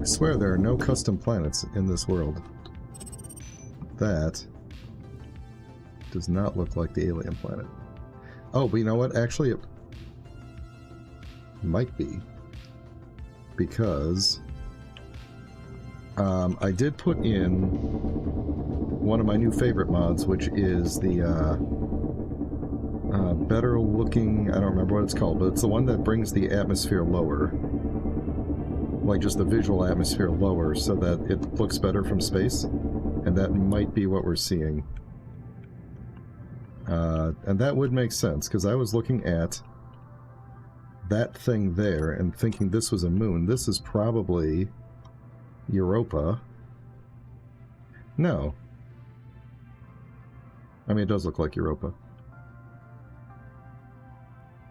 I swear there are no custom planets in this world. That does not look like the alien planet. Oh, but you know what? Actually, it might be. Because I did put in one of my new favorite mods, which is the better looking, I don't remember what it's called, but it's the one that brings the atmosphere lower. Like just the visual atmosphere lower so that it looks better from space. And that might be what we're seeing. And that would make sense, because I was looking at that thing there and thinking this was a moon. This is probably Europa. No. I mean, it does look like Europa.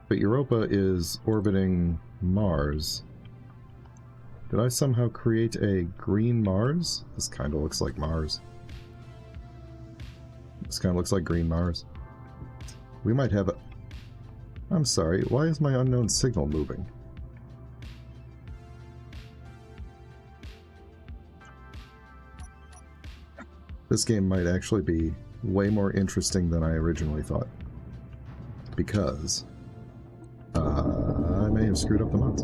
But Europa is orbiting Mars. Did I somehow create a green Mars? This kind of looks like Mars. This kind of looks like green Mars. We might have a... I'm sorry, why is my unknown signal moving? This game might actually be way more interesting than I originally thought. Because... I may have screwed up the mods.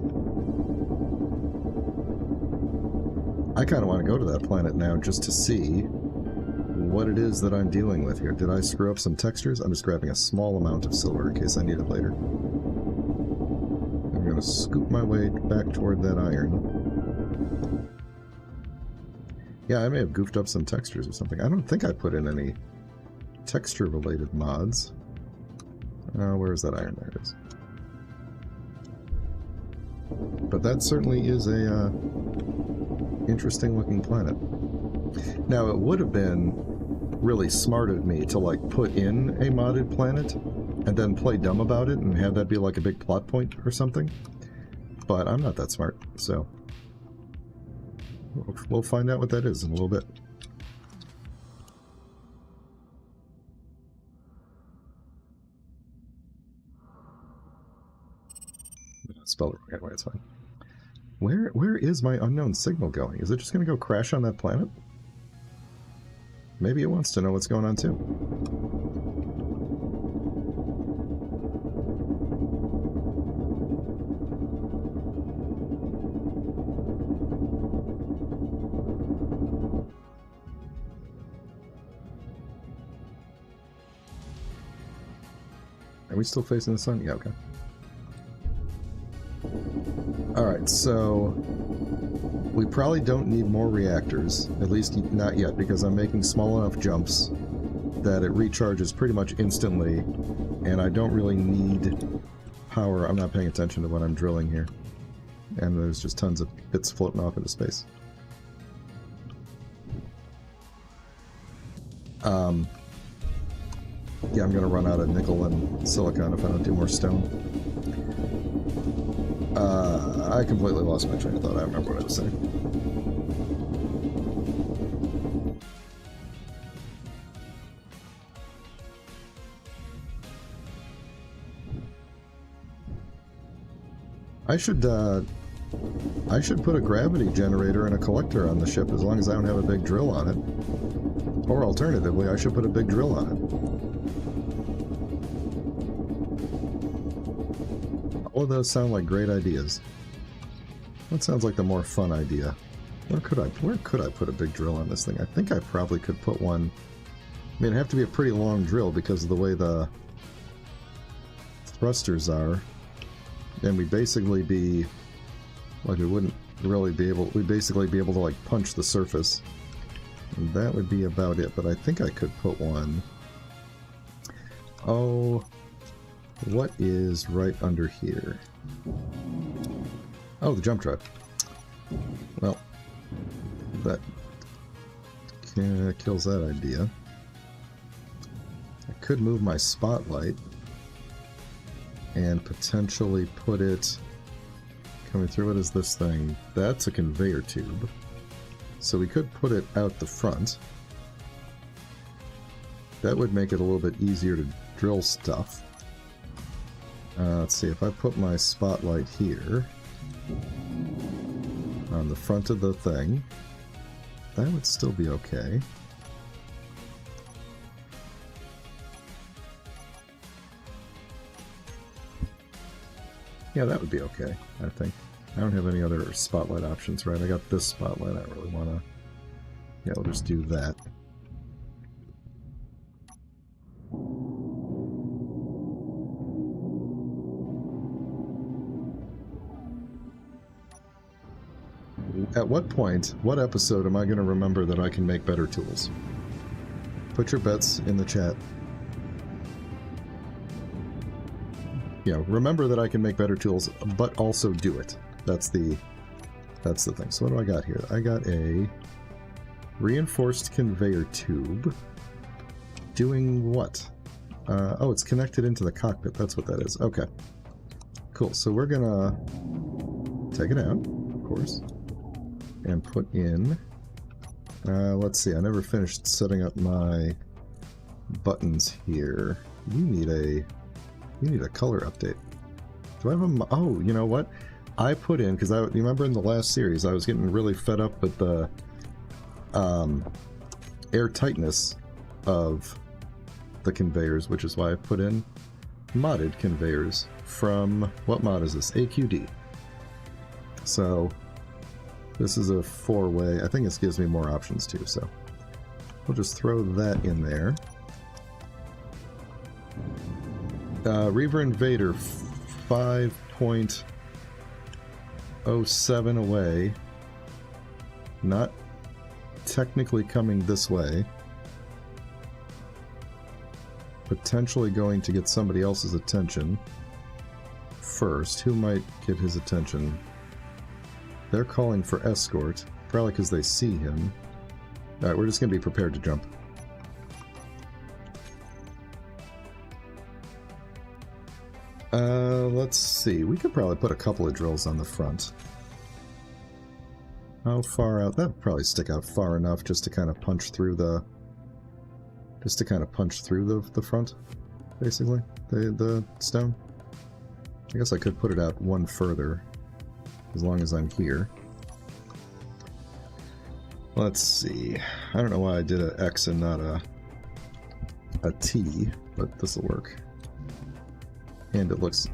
I kind of want to go to that planet now just to see what it is that I'm dealing with here. Did I screw up some textures? I'm just grabbing a small amount of silver in case I need it later. I'm going to scoop my way back toward that iron. Yeah, I may have goofed up some textures or something. I don't think I put in any texture-related mods. Where is that iron? There it is. But that certainly is a interesting-looking planet. Now, it would have been really smart of me to, like, put in a modded planet and then play dumb about it and have that be, like, a big plot point or something. But I'm not that smart, so... We'll find out what that is in a little bit. Spell it right away, it's fine. Where is my unknown signal going? Is it just going to go crash on that planet? Maybe it wants to know what's going on too. Are we still facing the sun? Yeah, okay. Alright, so we probably don't need more reactors, at least not yet, because I'm making small enough jumps that it recharges pretty much instantly, and I don't really need power. I'm not paying attention to what I'm drilling here, and there's just tons of bits floating off into space. Yeah, I'm gonna run out of nickel and silicon if I don't do more stone. I completely lost my train of thought. I don't remember what I was saying. I should put a gravity generator and a collector on the ship as long as I don't have a big drill on it. Or alternatively, I should put a big drill on it. All of those sound like great ideas. What sounds like the more fun idea? Where could I put a big drill on this thing? I think I probably could put one. I mean, it'd have to be a pretty long drill because of the way the thrusters are. And we'd basically be, like, we wouldn't really be able, we'd basically be able to, like, punch the surface. And that would be about it, but I think I could put one. Oh, what is right under here? Oh, the jump drive. Well, that kills that idea. I could move my spotlight and potentially put it coming through. What is this thing? That's a conveyor tube. So we could put it out the front. That would make it a little bit easier to drill stuff. Let's see, if I put my spotlight here on the front of the thing, that would still be okay. Yeah, that would be okay, I think. I don't have any other spotlight options, right? I got this spotlight. I don't really want to... Yeah, we'll just do that. At what point, what episode am I going to remember that I can make better tools? Put your bets in the chat. You know, remember that I can make better tools, but also do it. That's the thing. So what do I got here? I got a reinforced conveyor tube. Doing what? Oh, it's connected into the cockpit. That's what that is. Okay. Cool. So we're gonna take it out, of course, and put in... let's see. I never finished setting up my buttons here. You need a color update. Do I have a... Oh, you know what? I put in, because you remember in the last series, I was getting really fed up with the air tightness of the conveyors, which is why I put in modded conveyors from... What mod is this? AQD. So, this is a 4-way. I think this gives me more options too, so we'll just throw that in there. Reaver Invader 5.07 away. Not technically coming this way. Potentially going to get somebody else's attention first. Who might get his attention? They're calling for escort, probably because they see him. Alright, we're just going to be prepared to jump. Let's see. We could probably put a couple of drills on the front. How far out? That'd probably stick out far enough just to kind of punch through the... the front, basically. The stone. I guess I could put it out one further, as long as I'm here. Let's see. I don't know why I did an X and not a T, but this will work. And it looks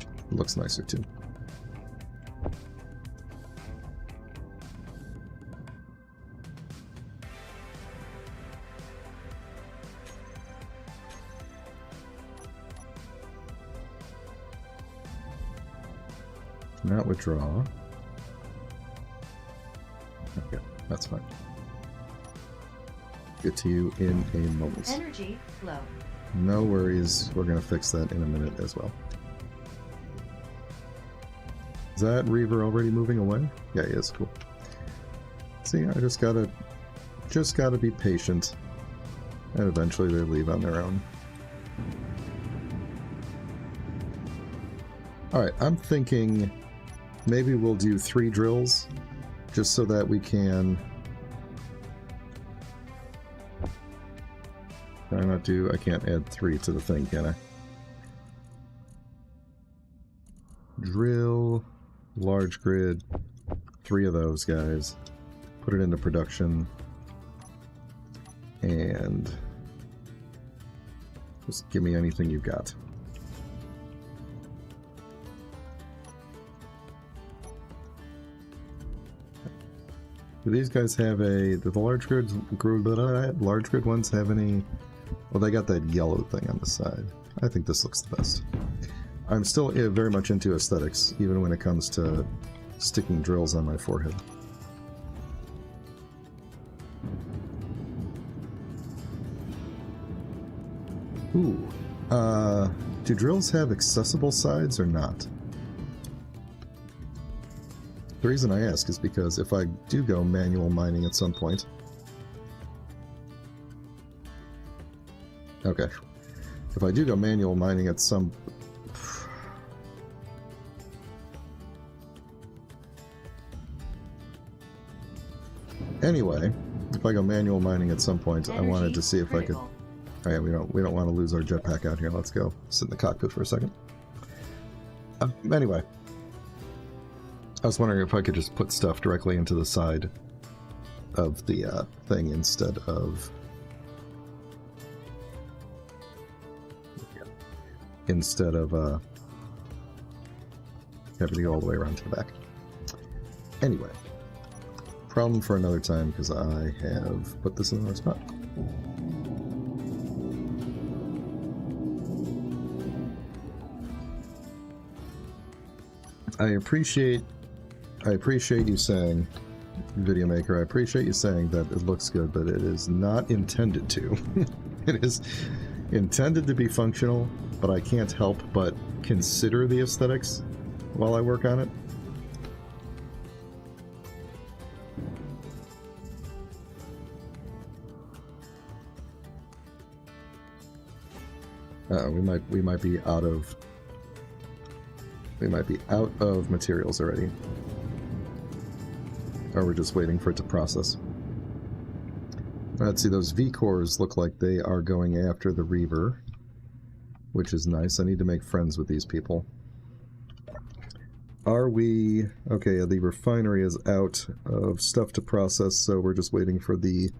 nicer too. Not withdraw. Okay, that's fine. Get to you in a moment. Energy flow. No worries, we're gonna fix that in a minute as well. Is that Reaver already moving away? Yeah, he is. Cool. See, I just gotta be patient, and eventually they leave on their own. Alright, I'm thinking maybe we'll do 3 drills, just so that we can... Can I not do... I can't add 3 to the thing, can I? Drill, large grid, 3 of those guys. Put it into production. And... just give me anything you've got. Do these guys have a... do the large grid ones have any... well, they got that yellow thing on the side. I think this looks the best. I'm still very much into aesthetics, even when it comes to sticking drills on my forehead. Ooh. Do drills have accessible sides or not? The reason I ask is because if I do go manual mining at some point... okay. If I do go manual mining at some... anyway, if I go manual mining at some point, I wanted to see if I could... oh yeah, we don't want to lose our jetpack out here. Let's go sit in the cockpit for a second. Anyway. I was wondering if I could just put stuff directly into the side of the thing instead of... having to go all the way around to the back. Anyway. Problem for another time, because I have put this in the right spot. I appreciate you saying, Video Maker, I appreciate you saying that it looks good, but it is not intended to. It is intended to be functional, but I can't help but consider the aesthetics while I work on it. We might be out of... we might be out of materials already. Or we're just waiting for it to process. Let's see, those V-cores look like they are going after the Reaver, which is nice. I need to make friends with these people. Are we... okay, the refinery is out of stuff to process, so we're just waiting for the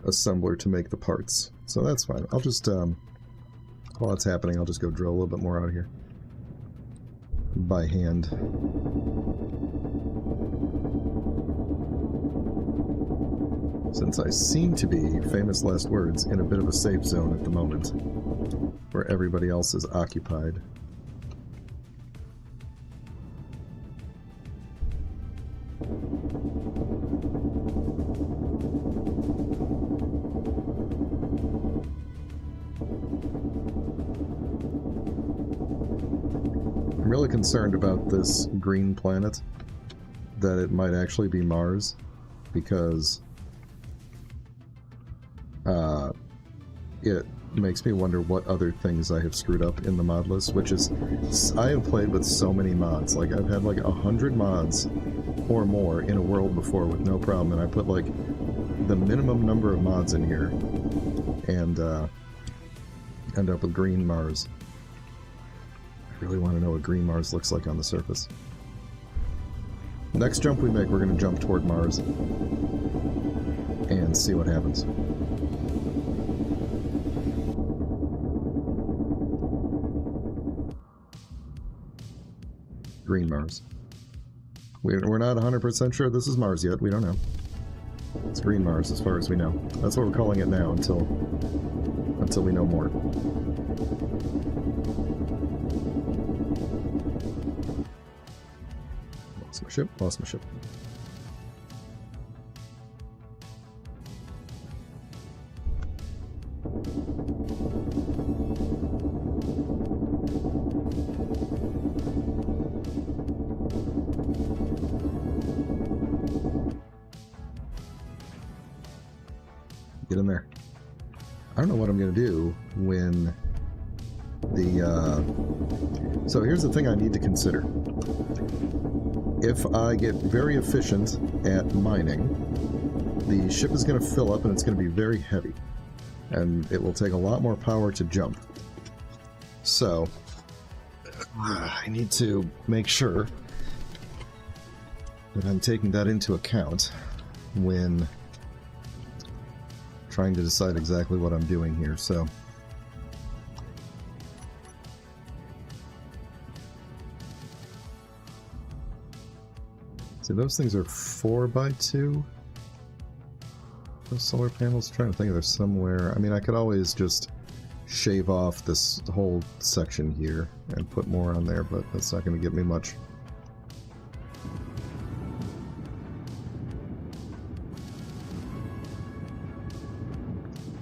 assembler to make the parts. So that's fine. I'll just, while that's happening, I'll just go drill a little bit more out here. By hand. Since I seem to be, famous last words, in a bit of a safe zone at the moment, where everybody else is occupied. I'm really concerned about this green planet, that it might actually be Mars, because it makes me wonder what other things I have screwed up in the mod list, which is, I have played with so many mods. Like, I've had like 100 mods or more in a world before with no problem, and I put like the minimum number of mods in here, and end up with green Mars. I really want to know what green Mars looks like on the surface. Next jump we make, we're going to jump toward Mars and see what happens. Green Mars. We're not 100% sure this is Mars yet. We don't know. It's green Mars as far as we know. That's what we're calling it now until we know more. Lost my ship. Lost my ship. Get in there. I don't know what I'm going to do when the So here's the thing I need to consider. If I get very efficient at mining, the ship is going to fill up and it's going to be very heavy. And it will take a lot more power to jump. So, I need to make sure that I'm taking that into account when trying to decide exactly what I'm doing here. So, those things are 4x2. Those solar panels, trying to think of there somewhere. I mean, I could always just shave off this whole section here and put more on there, but that's not going to get me much.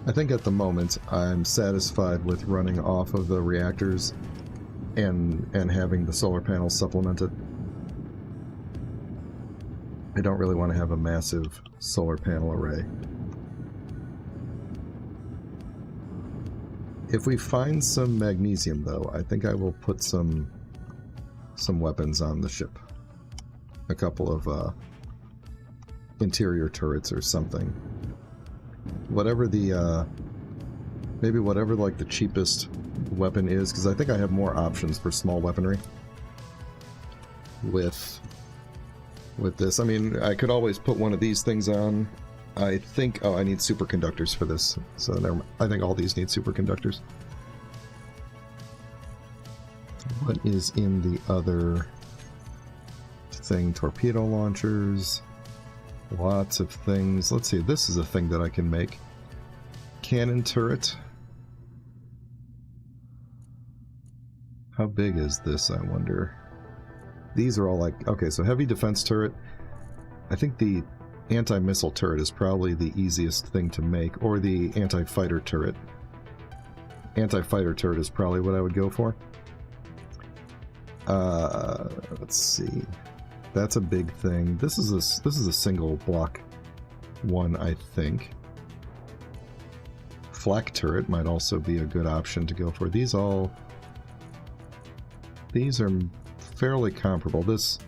I think at the moment I'm satisfied with running off of the reactors and having the solar panels supplemented. I don't really want to have a massive solar panel array. If we find some magnesium, though, I think I will put some weapons on the ship. A couple of interior turrets or something. Whatever the maybe whatever like the cheapest weapon is, because I think I have more options for small weaponry with this. I mean, I could always put one of these things on. I think... oh, I need superconductors for this. So never mind. I think all these need superconductors. What is in the other thing? Torpedo launchers. Lots of things. Let's see. This is a thing that I can make. Cannon turret. How big is this, I wonder? These are all like... okay, so heavy defense turret. I think the anti-missile turret is probably the easiest thing to make, or the anti-fighter turret. Anti-fighter turret is probably what I would go for. Let's see. That's a big thing. This is a single block one, I think. Flak turret might also be a good option to go for. These are fairly comparable. This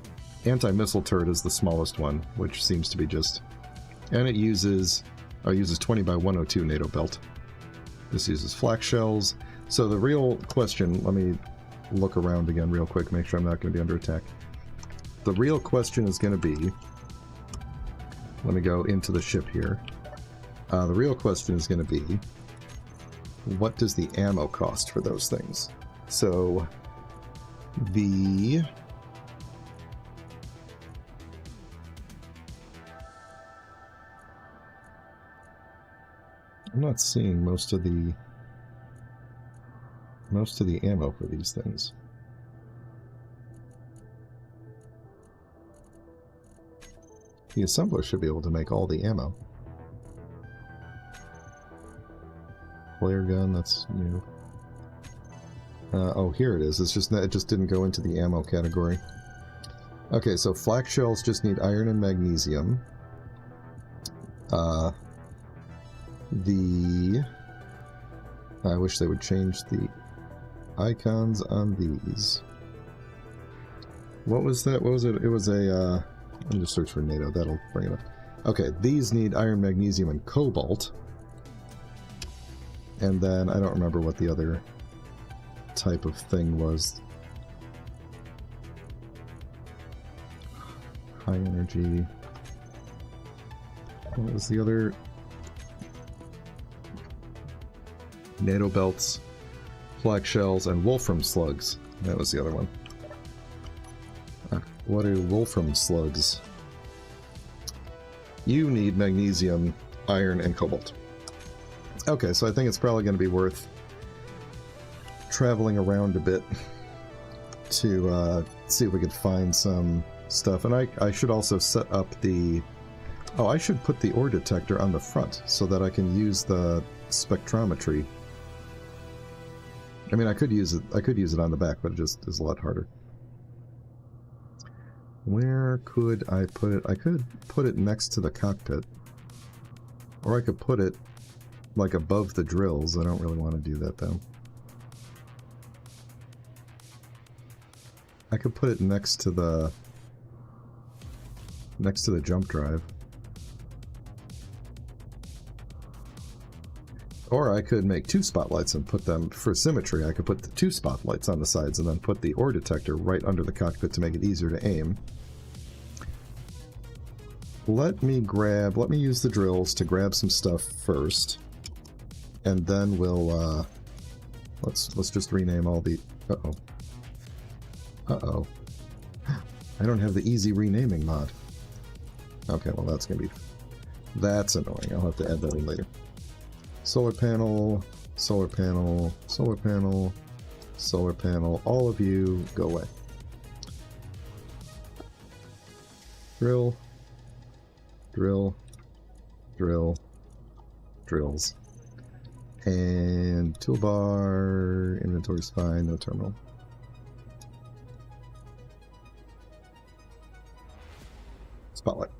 anti-missile turret is the smallest one, which seems to be just... and it uses 20 by 102 NATO belt. This uses flak shells. So the real question, let me look around again real quick, make sure I'm not going to be under attack. The real question is going to be... let me go into the ship here. The real question is going to be, what does the ammo cost for those things? So... I'm not seeing most of the ammo for these things. The assembler should be able to make all the ammo. Flare gun, that's new. Oh, here it is. It just didn't go into the ammo category. Okay, so flak shells just need iron and magnesium. I wish they would change the icons on these. What was that? What was it? It was a, let me just search for NATO. That'll bring it up. Okay, these need iron, magnesium, and cobalt. And then, I don't remember what the other type of thing was. High energy. What was the other? NATO belts, flak shells, and wolfram slugs. That was the other one. What are wolfram slugs? You need magnesium, iron, and cobalt. Okay, so I think it's probably going to be worth traveling around a bit to see if we could find some stuff. And I should also set up the... oh, I should put the ore detector on the front so that I can use the spectrometry. I mean, I could use it on the back, but it just is a lot harder. Where could I put it? I could put it next to the cockpit. Or I could put it, like, above the drills. I don't really want to do that, though. I could put it next to the jump drive. Or I could make 2 spotlights and put them, for symmetry, I could put the 2 spotlights on the sides and then put the ore detector right under the cockpit to make it easier to aim. Let me use the drills to grab some stuff first. And then we'll, let's just rename all the, uh-oh. Uh-oh. I don't have the easy renaming mod. Okay, well that's annoying. I'll have to add that in later. Solar panel, solar panel, solar panel, solar panel, all of you go away. Drill, drill, drill, drills. And toolbar, inventory's fine, no terminal. Spotlight.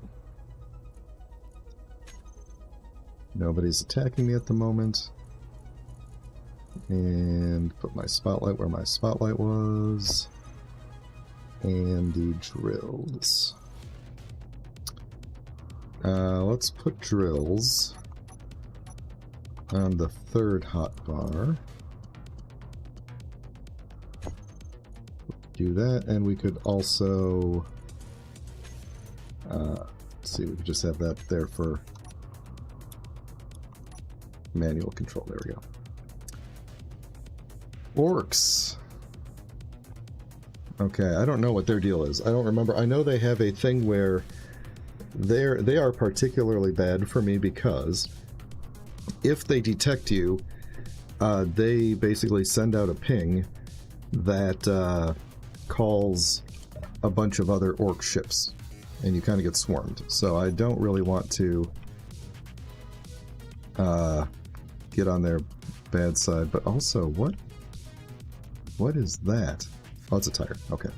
Nobody's attacking me at the moment. And put my spotlight where my spotlight was. And the drills. Let's put drills on the 3rd hotbar. Do that, and we could also let's see, we could just have that there for manual control. There we go. Orcs. Okay, I don't know what their deal is. I don't remember. I know they have a thing where they are particularly bad for me because if they detect you, they basically send out a ping that calls a bunch of other orc ships, and you kind of get swarmed. So I don't really want to get on their bad side. But also, what is that? Oh, it's a tire. Okay.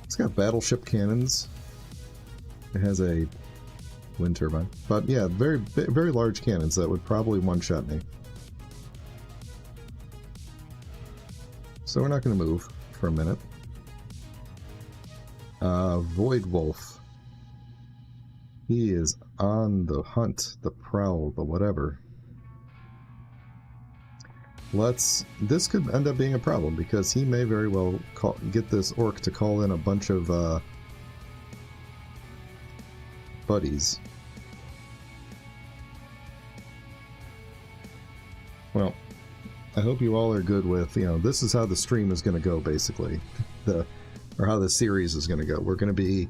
It's got battleship cannons. It has a wind turbine. But yeah, very, very large cannons that would probably one-shot me. So we're not going to move for a minute. Void Wolf. He is on the hunt, the prowl, the whatever. This could end up being a problem because he may very well get this orc to call in a bunch of buddies. Well, I hope you all are good with, this is how the stream is going to go, basically. Or how the series is going to go. We're going to be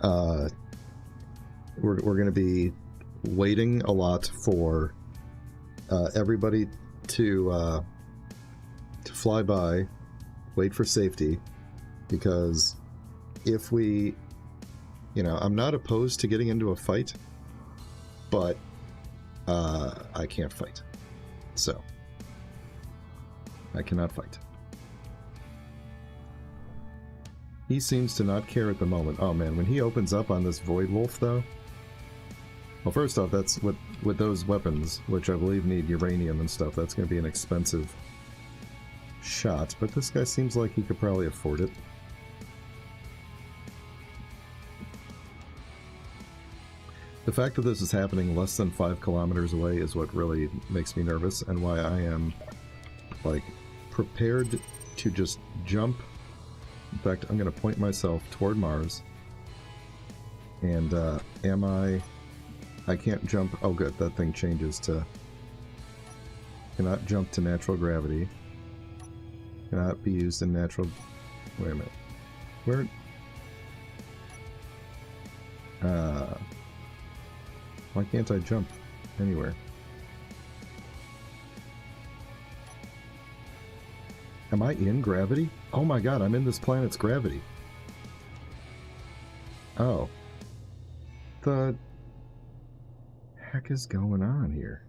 we're going to be waiting a lot for everybody to fly by, wait for safety, because if we, I'm not opposed to getting into a fight, but I can't fight. So I cannot fight. He seems to not care at the moment. Oh man, when he opens up on this Void Wolf though, well, first off, that's with those weapons, which I believe need uranium and stuff, that's going to be an expensive shot, but this guy seems like he could probably afford it. The fact that this is happening less than 5 kilometers away is what really makes me nervous, and why I am, prepared to just jump. In fact, I'm going to point myself toward Mars. And, I can't jump. Oh, good. That thing changes to... Cannot jump to natural gravity. Cannot be used in natural... Wait a minute. Where... Why can't I jump anywhere? Am I in gravity? Oh my god, I'm in this planet's gravity. Oh. The heck is going on here?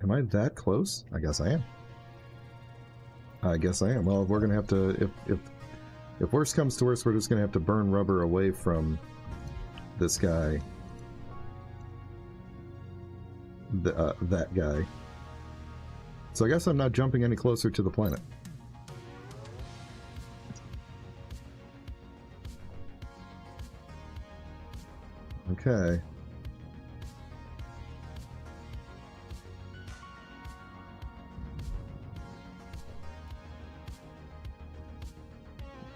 Am I that close? I guess I am. I guess I am. Well, we're gonna have to... If worse comes to worse, we're just gonna have to burn rubber away from this guy. That guy. So I guess I'm not jumping any closer to the planet. Okay.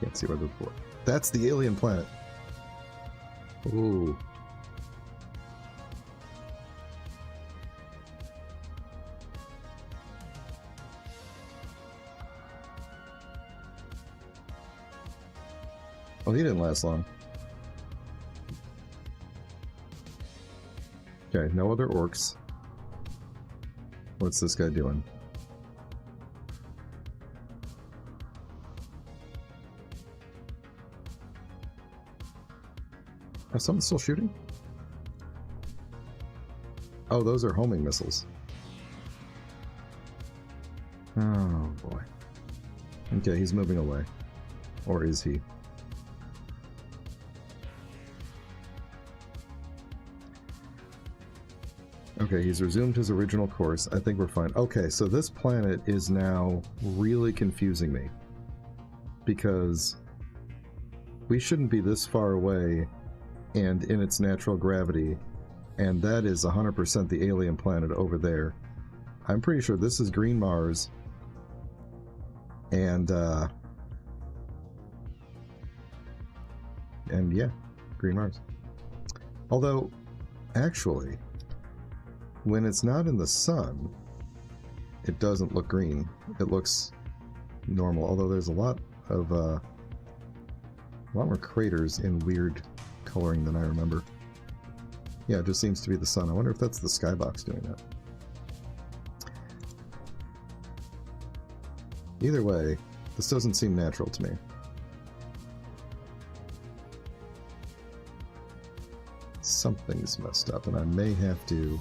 Can't see where the board. That's the alien planet. Ooh. Well, he didn't last long. Okay, no other orcs. What's this guy doing? Is someone still shooting? Oh, those are homing missiles. Oh, boy. Okay, he's moving away. Or is he? Okay, he's resumed his original course. I think we're fine. Okay, so this planet is now really confusing me. Because we shouldn't be this far away and in its natural gravity, and that is 100% the alien planet over there. I'm pretty sure this is Green Mars, and yeah, Green Mars. Although, actually, when it's not in the sun, it doesn't look green. It looks normal, although there's a lot more craters in weird coloring than I remember. Yeah, it just seems to be the sun. I wonder if that's the skybox doing that. Either way, this doesn't seem natural to me. Something's messed up, and I may have to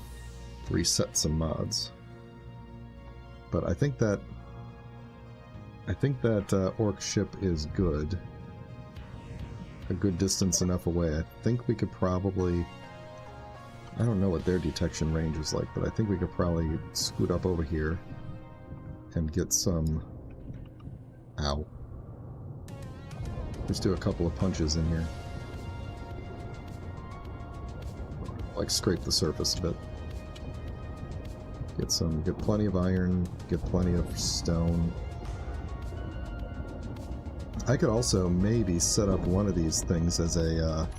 reset some mods. But I think that orc ship is good. A good distance enough away. I think we could probably... I don't know what their detection range is like, but I think we could probably scoot up over here and get some... Ow. Just do a couple of punches in here. Like scrape the surface a bit. Get plenty of iron, get plenty of stone. I could also maybe set up one of these things as a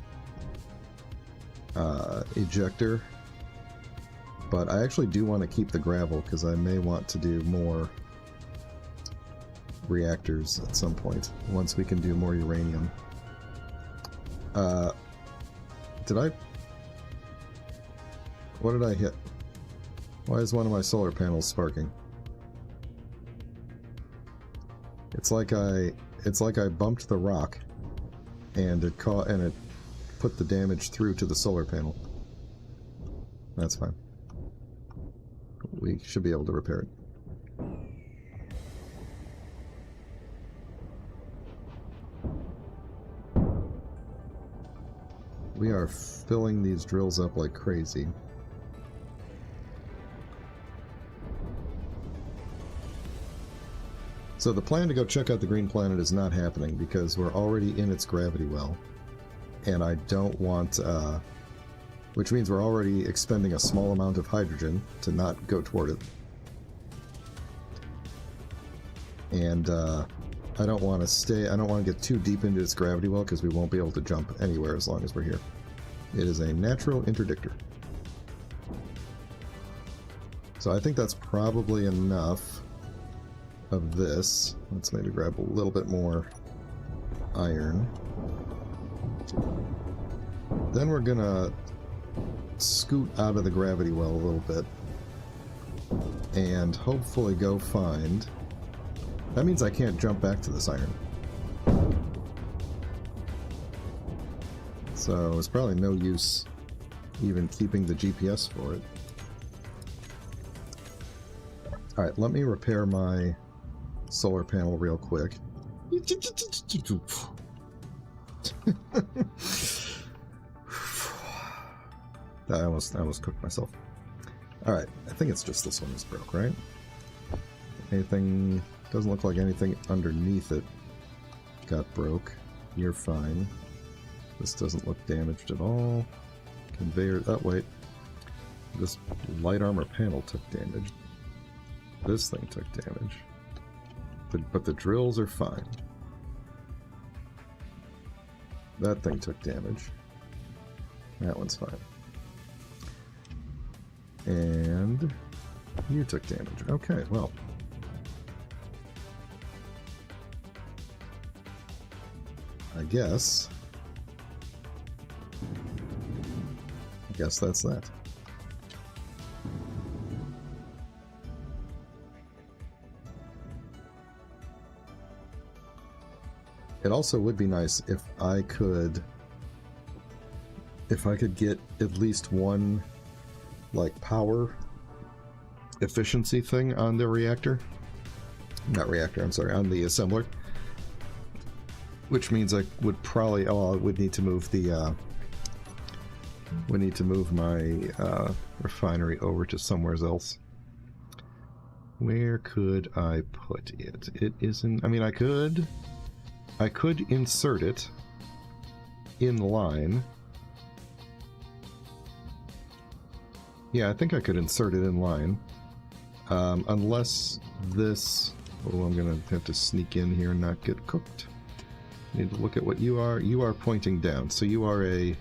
ejector, but I actually do want to keep the gravel because I may want to do more reactors at some point once we can do more uranium. What did I hit? Why is one of my solar panels sparking? It's like I bumped the rock, and it put the damage through to the solar panel. That's fine. We should be able to repair it. We are filling these drills up like crazy. So the plan to go check out the green planet is not happening because we're already in its gravity well. And I don't want, which means we're already expending a small amount of hydrogen to not go toward it. And I don't want to get too deep into its gravity well because we won't be able to jump anywhere as long as we're here. It is a natural interdictor. So I think that's probably enough of this. Let's maybe grab a little bit more iron. Then we're gonna scoot out of the gravity well a little bit and hopefully go find... That means I can't jump back to this iron. So it's probably no use even keeping the GPS for it. Alright, let me repair my solar panel real quick. I almost cooked myself. Alright, I think it's just this one that's broke, right? Anything... Doesn't look like anything underneath it got broke. You're fine. This doesn't look damaged at all. Conveyor... Oh, wait. This light armor panel took damage. This thing took damage. But the drills are fine. That thing took damage. That one's fine. And you took damage. Okay, well. I guess that's that. It also would be nice if I could get at least one like power efficiency thing on the reactor. Not reactor, I'm sorry, on the assembler. Which means I would probably I would need to move the my refinery over to somewhere else. Where could I put it? It isn't, I mean, I could insert it in line. Yeah, I think I could insert it in line. Unless this... Oh, I'm gonna have to sneak in here and not get cooked. Need to look at what you are. You are pointing down, so you are a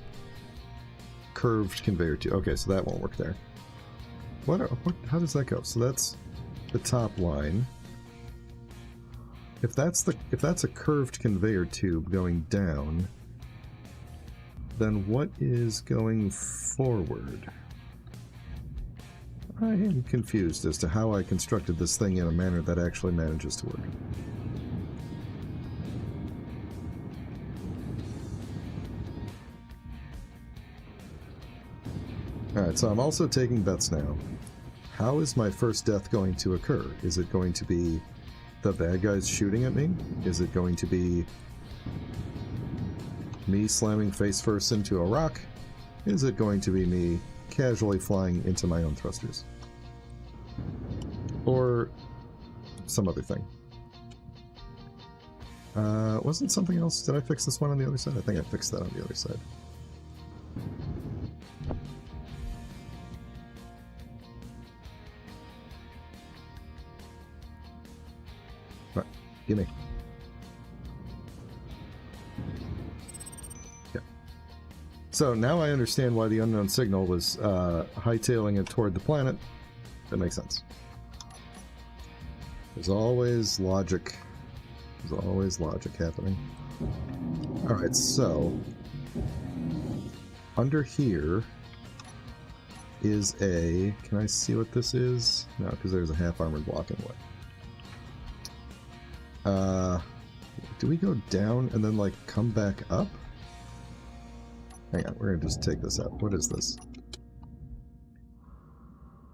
curved conveyor tube. Okay, so that won't work there. How does that go? So that's the top line. If that's a curved conveyor tube going down, then what is going forward? I am confused as to how I constructed this thing in a manner that actually manages to work. Alright, so I'm also taking bets now. How is my first death going to occur? Is it going to be the bad guys shooting at me? Is it going to be me slamming face first into a rock? Is it going to be me casually flying into my own thrusters? Or some other thing? Wasn't something else? Did I fix this one on the other side? I think I fixed that on the other side. Right, gimme. Yeah. So now I understand why the unknown signal was hightailing it toward the planet. That makes sense. There's always logic. There's always logic happening. Alright, so under here is a... Can I see what this is? No, because there's a half-armored block in the way. Do we go down and then, like, come back up? Hang on, we're gonna just take this out. What is this?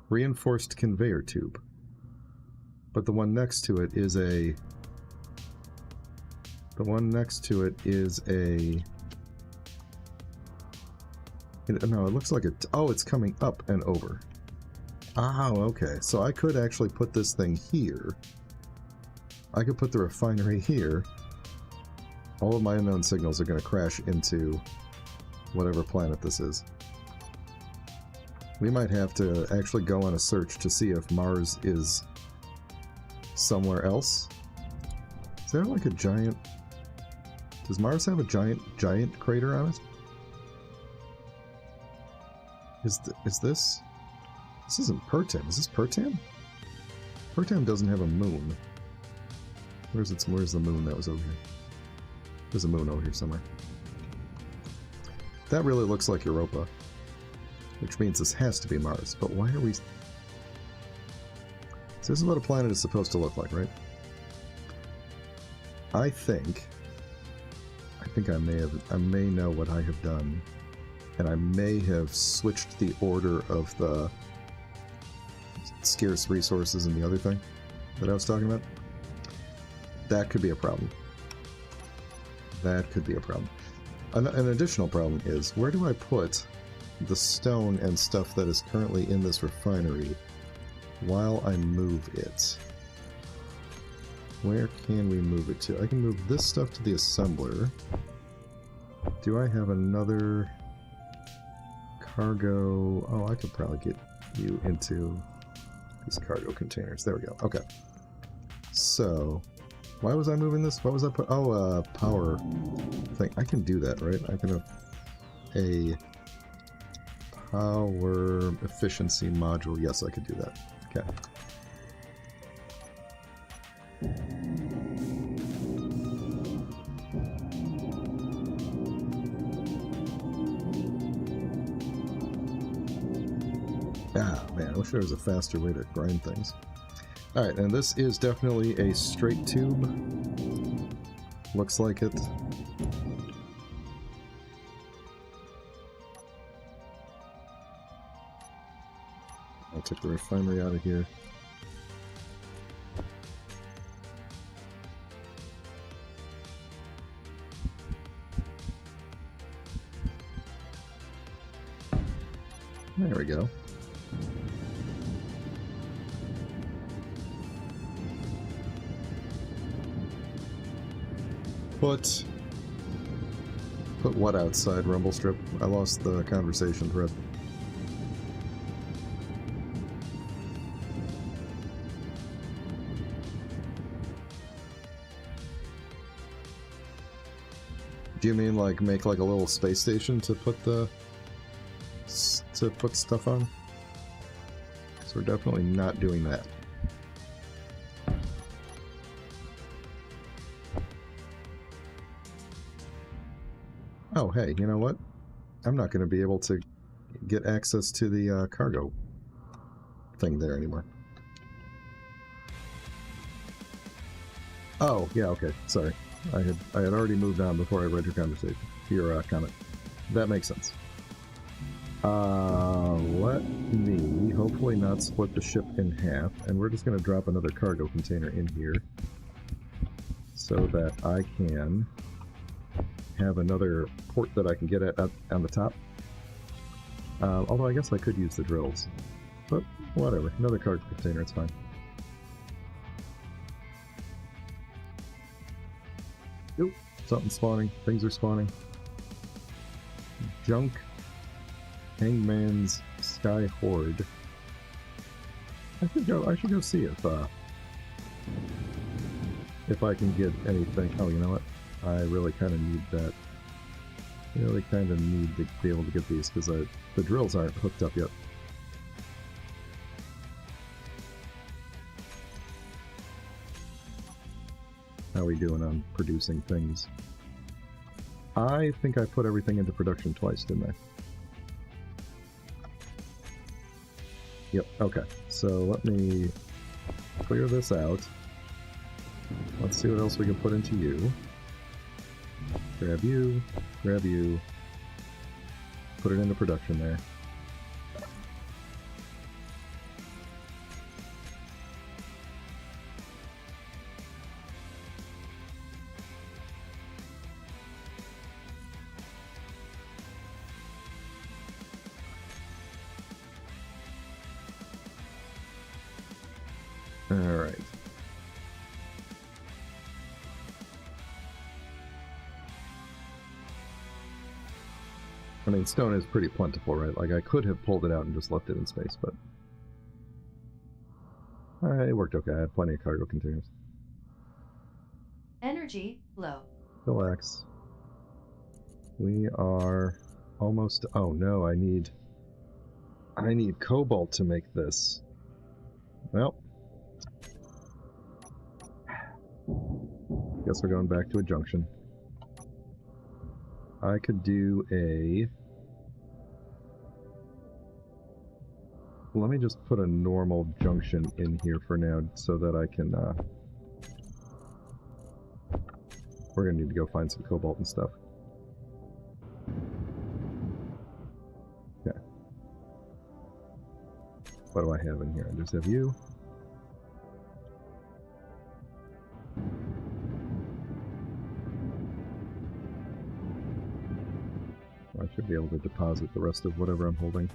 Reinforced conveyor tube. But the one next to it is a... The one next to it is a... No, it looks like it... Oh, it's coming up and over. Oh, okay. So I could actually put this thing here. I could put the refinery here. All of my unknown signals are going to crash into whatever planet this is. We might have to actually go on a search to see if Mars is somewhere else. Is there like a giant... Does Mars have a giant crater on it? Is this... This isn't Pertam. Is this Pertam? Pertam doesn't have a moon. Where's the moon that was over here? There's a moon over here somewhere. That really looks like Europa. Which means this has to be Mars. But why are we... So this is what a planet is supposed to look like, right? I think I may know what I have done. And I may have switched the order of the scarce resources and the other thing that I was talking about. That could be a problem. That could be a problem. An additional problem is, where do I put the stone and stuff that is currently in this refinery while I move it? Where can we move it to? I can move this stuff to the assembler. Do I have another cargo... Oh, I could probably get you into these cargo containers. There we go. Okay. So, why was I moving this? What was I put? Oh, power thing. I can do that, right? I can have a power efficiency module. Yes, I could do that. Okay. Ah, man, I wish there was a faster way to grind things. Alright, and this is definitely a straight tube. Looks like it. I'll take the refinery out of here. There we go. Put what outside, Rumble Strip? I lost the conversation thread. Do you mean like make like a little space station to put the stuff on? So we're definitely not doing that. Oh, hey, you know what? I'm not going to be able to get access to the cargo thing there anymore. Oh, yeah, okay, sorry. I had already moved on before I read your conversation, your comment. That makes sense. Let me hopefully not split the ship in half, and we're just going to drop another cargo container in here so that I can have another port that I can get at on the top. Although I guess I could use the drills. But whatever, another cargo container, it's fine. Oop, something's spawning, things are spawning. Junk, Hangman's Sky Horde. I should go see if I can get anything. Oh, you know what? I really kind of need that. I really kind of need to be able to get these because the drills aren't hooked up yet. How are we doing on producing things? I think I put everything into production twice, didn't I? Yep, okay. So let me clear this out. Let's see what else we can put into you. Grab you, put it into production there. Alright. I mean, stone is pretty plentiful, right? Like, I could have pulled it out and just left it in space, but... it worked okay. I had plenty of cargo containers. Energy low. Relax. We are almost... Oh, no, I need cobalt to make this. Well... Guess we're going back to a junction. I could do a... Let me just put a normal junction in here for now so that I can, we're gonna need to go find some cobalt and stuff. Okay. What do I have in here? I just have you. I should be able to deposit the rest of whatever I'm holding.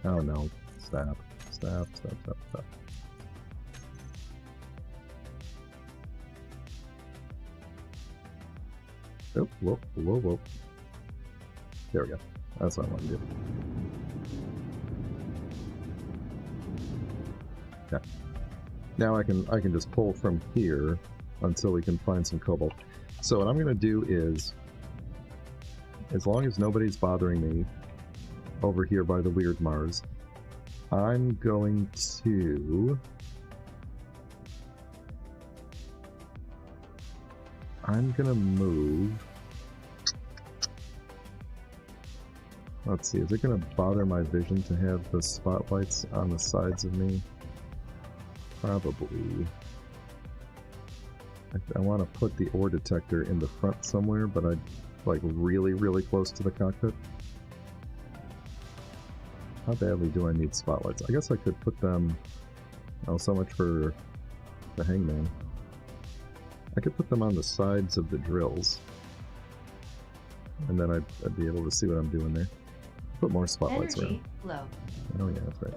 Oh no. Stop. Stop. Oh, whoa. There we go. That's what I want to do. Yeah. Now I can just pull from here until we can find some cobalt. So what I'm going to do is, as long as nobody's bothering me over here by the weird Mars, I'm going to... move... Let's see, is it going to bother my vision to have the spotlights on the sides of me? Probably. I want to put the ore detector in the front somewhere, but I'd like really, really close to the cockpit. How badly do I need spotlights? I guess I could put them... Oh, so much for the hangman. I could put them on the sides of the drills. And then I'd be able to see what I'm doing there. Put more spotlights Energy around. low. Oh yeah, that's right.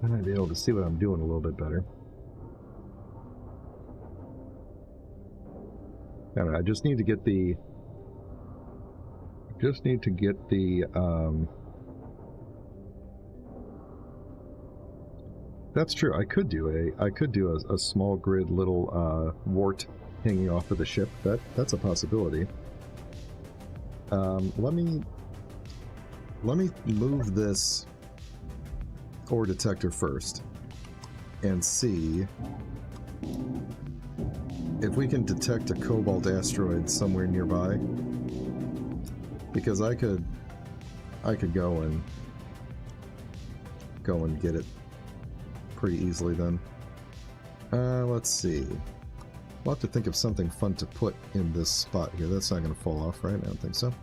Then I'd be able to see what I'm doing a little bit better. I don't know, I just need to get the... That's true. I could do a small grid little wart hanging off of the ship. That's a possibility. Let me move this ore detector first and see if we can detect a cobalt asteroid somewhere nearby. Because I could go and get it pretty easily then. Let's see. We'll have to think of something fun to put in this spot here. That's not going to fall off, right? I don't think so.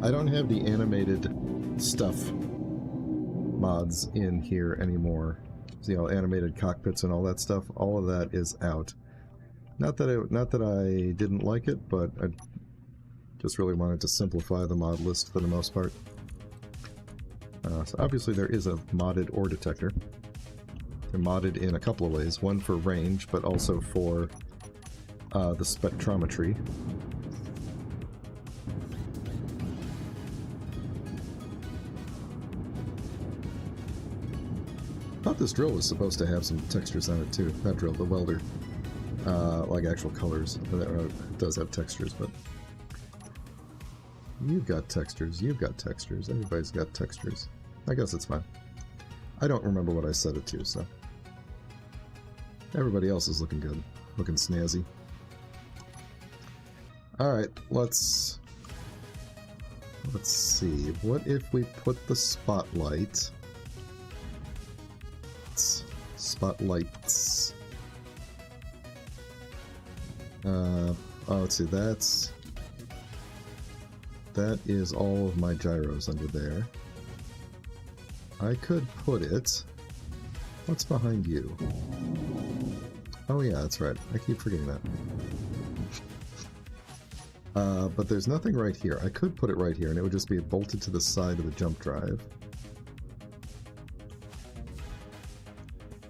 I don't have the animated stuff mods in here anymore. You know, animated cockpits and all that stuff. All of that is out. Not that I didn't like it, but I just really wanted to simplify the mod list for the most part. So obviously there is a modded ore detector. They're modded in a couple of ways. One for range, but also for the spectrometry. I thought this drill was supposed to have some textures on it too. Not drill, the welder. Like actual colors. It does have textures, but... You've got textures, everybody's got textures. I guess it's fine. I don't remember what I set it to, so... Everybody else is looking good. Looking snazzy. Alright, let's see. What if we put the spotlight... Spotlights... oh, let's see, that is all of my gyros under there. I could put it... What's behind you? Oh yeah, that's right. I keep forgetting that. But there's nothing right here. I could put it right here, and it would just be bolted to the side of the jump drive.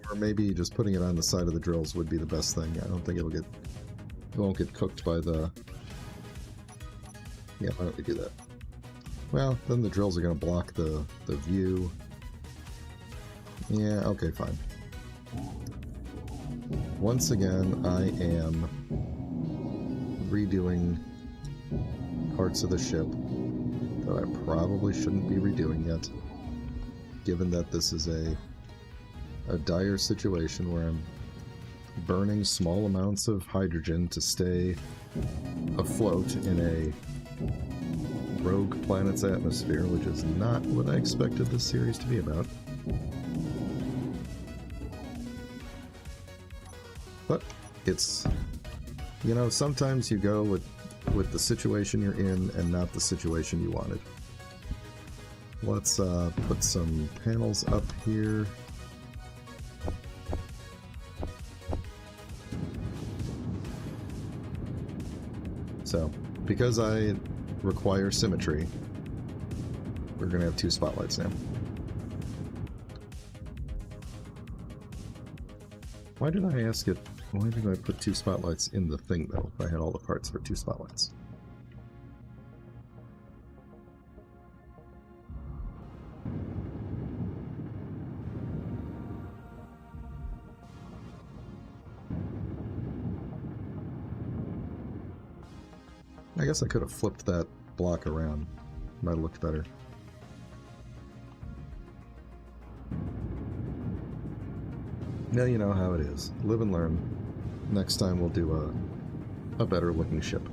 Or maybe just putting it on the side of the drills would be the best thing. I don't think it won't get cooked by the... Yeah, why don't we do that? Well, then the drills are going to block the view. Yeah, okay, fine. Once again, I am redoing parts of the ship that I probably shouldn't be redoing yet, given that this is a dire situation where I'm burning small amounts of hydrogen to stay afloat in a rogue planet's atmosphere, which is not what I expected this series to be about. But it's, you know, sometimes you go with the situation you're in and not the situation you wanted. Let's put some panels up here. So, because I require symmetry, we're going to have 2 spotlights now. Why did I ask it Why did I put 2 spotlights in the thing, though, if I had all the parts for 2 spotlights? I guess I could have flipped that block around. Might have looked better. Now you know how it is. Live and learn. Next time we'll do a better looking ship.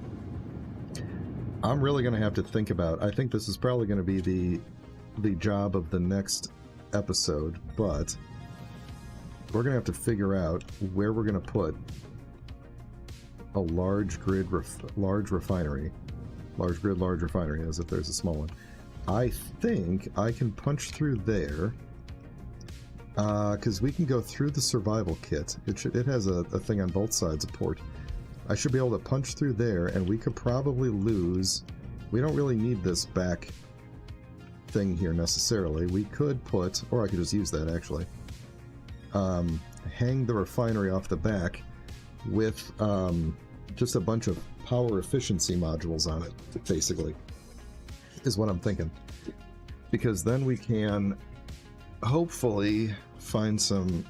I'm really going to have to think about... I think this is probably going to be the job of the next episode, but we're going to have to figure out where we're going to put a large refinery, as if there's a small one. I think I can punch through there, because we can go through the survival kit. It has a thing on both sides, a port. I should be able to punch through there, and we could probably lose... We don't really need this back thing here necessarily. We could put, or I could just use that actually, hang the refinery off the back with just a bunch of power efficiency modules on it, basically, is what I'm thinking. Because then we can hopefully find some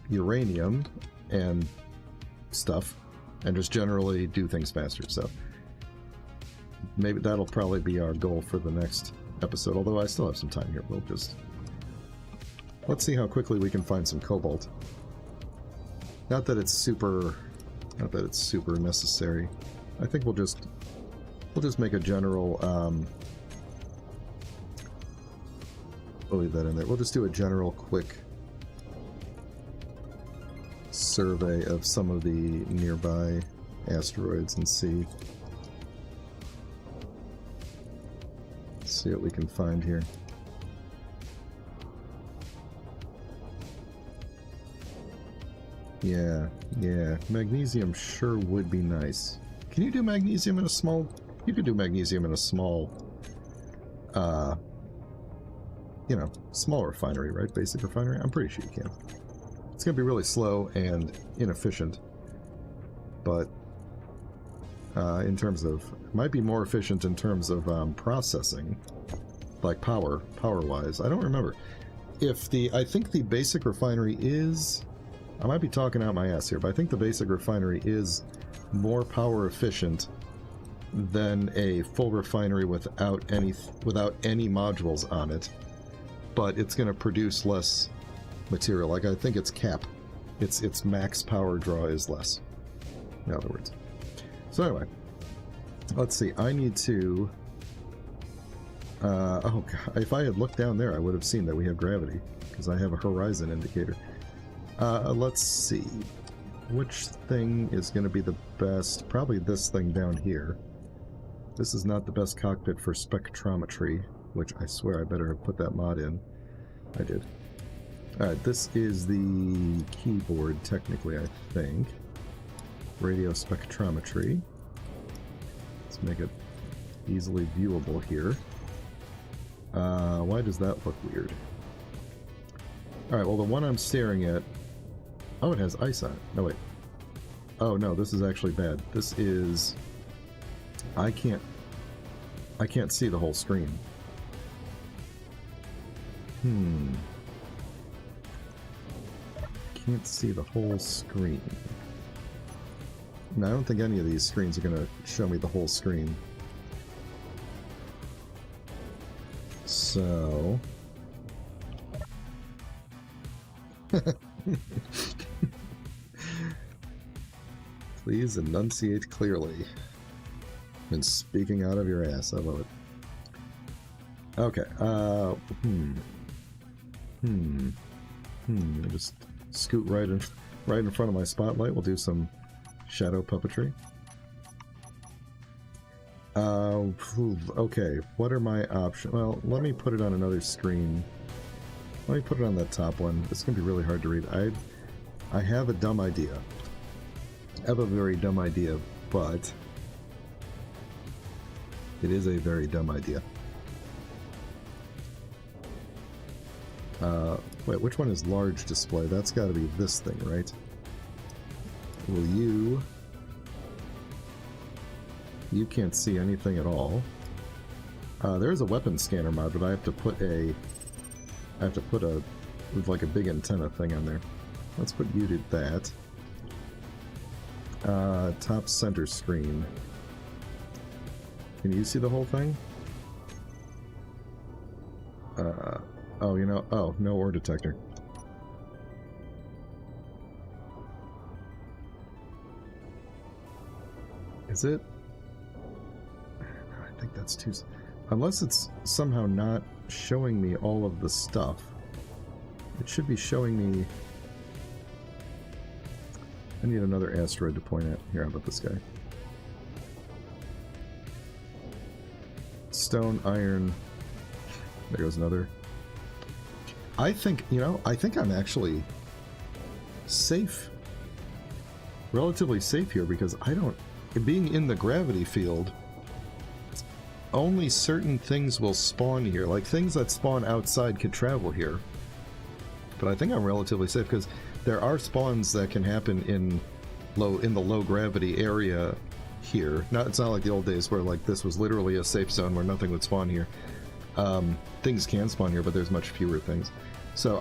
uranium and stuff, and just generally do things faster. So maybe that'll probably be our goal for the next episode, although I still have some time here. We'll just... Let's see how quickly we can find some cobalt. Not that it's super necessary. I think we'll just make a general, we'll leave that in there. We'll just do a general quick survey of some of the nearby asteroids and see what we can find here. Yeah, magnesium sure would be nice. Can you do magnesium in a small... You could do magnesium in a small, small refinery, right? Basic refinery? I'm pretty sure you can. It's going to be really slow and inefficient, but in terms of... It might be more efficient in terms of processing, like power-wise. I don't remember. I think the basic refinery is... I might be talking out my ass here, but I think the basic refinery is more power efficient than a full refinery without any modules on it, but it's going to produce less material. Like, I think its cap, its max power draw is less, in other words. So anyway, let's see. I need to... oh god, if I had looked down there, I would have seen that we have gravity, because I have a horizon indicator. Let's see. Which thing is going to be the best? Probably this thing down here. This is not the best cockpit for spectrometry, which I swear I better have put that mod in. I did. Alright, this is the keyboard, technically, I think. Radio spectrometry. Let's make it easily viewable here. Why does that look weird? Alright, well, the one I'm staring at... Oh, it has ice on it. No, wait. Oh, no, this is actually bad. This is... I can't see the whole screen. Can't see the whole screen. No, I don't think any of these screens are going to show me the whole screen. So... Please enunciate clearly. And speaking out of your ass. I love it. Okay, just scoot right in front of my spotlight. We'll do some shadow puppetry. Okay, what are my options? Well, let me put it on another screen. Let me put it on that top one. It's going to be really hard to read. I have a dumb idea. I have a very dumb idea, but it is a very dumb idea. Wait, which one is large display? That's got to be this thing, right? Will you... You can't see anything at all. There's a weapon scanner mod, but I have to put a... like a big antenna thing on there. Let's put you to that. Top center screen. Can you see the whole thing? Oh, you know... Oh, no ore detector. Is it? I think that's too... Unless it's somehow not showing me all of the stuff. It should be showing me... I need another asteroid to point at. Here, how about this guy? Stone, iron... There goes another. I think, you know, I think I'm actually safe. Relatively safe here because I don't... Being in the gravity field, only certain things will spawn here. Like, things that spawn outside could travel here. But I think I'm relatively safe because there are spawns that can happen in the low gravity area here. It's not like the old days where, like, this was literally a safe zone where nothing would spawn here. Things can spawn here, but there's much fewer things. So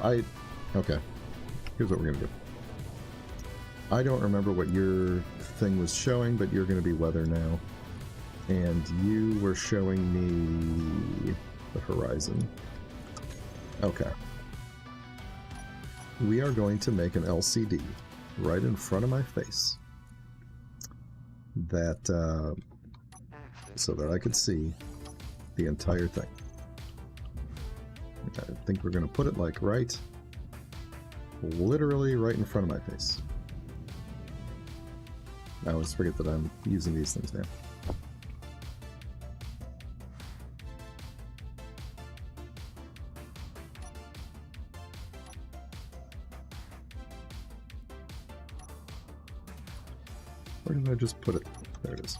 okay. Here's what we're gonna do. I don't remember what your thing was showing, but you're gonna be weather now. And you were showing me the horizon. Okay. We are going to make an LCD right in front of my face. That, so that I could see the entire thing. I think we're going to put it like literally right in front of my face. I always forget that I'm using these things now. Where did I just put it? There it is.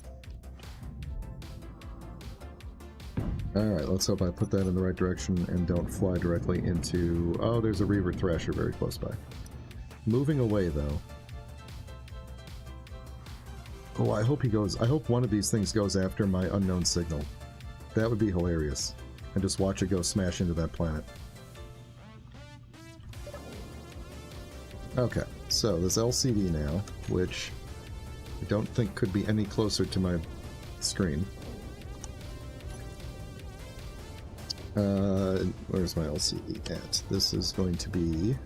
Alright, let's hope I put that in the right direction and don't fly directly into... Oh, there's a Reaver Thrasher very close by. Moving away, though. Oh, I hope one of these things goes after my unknown signal. That would be hilarious. And just watch it go smash into that planet. Okay, so this LCD now, which I don't think could be any closer to my screen. Where's my LCD at? This is going to be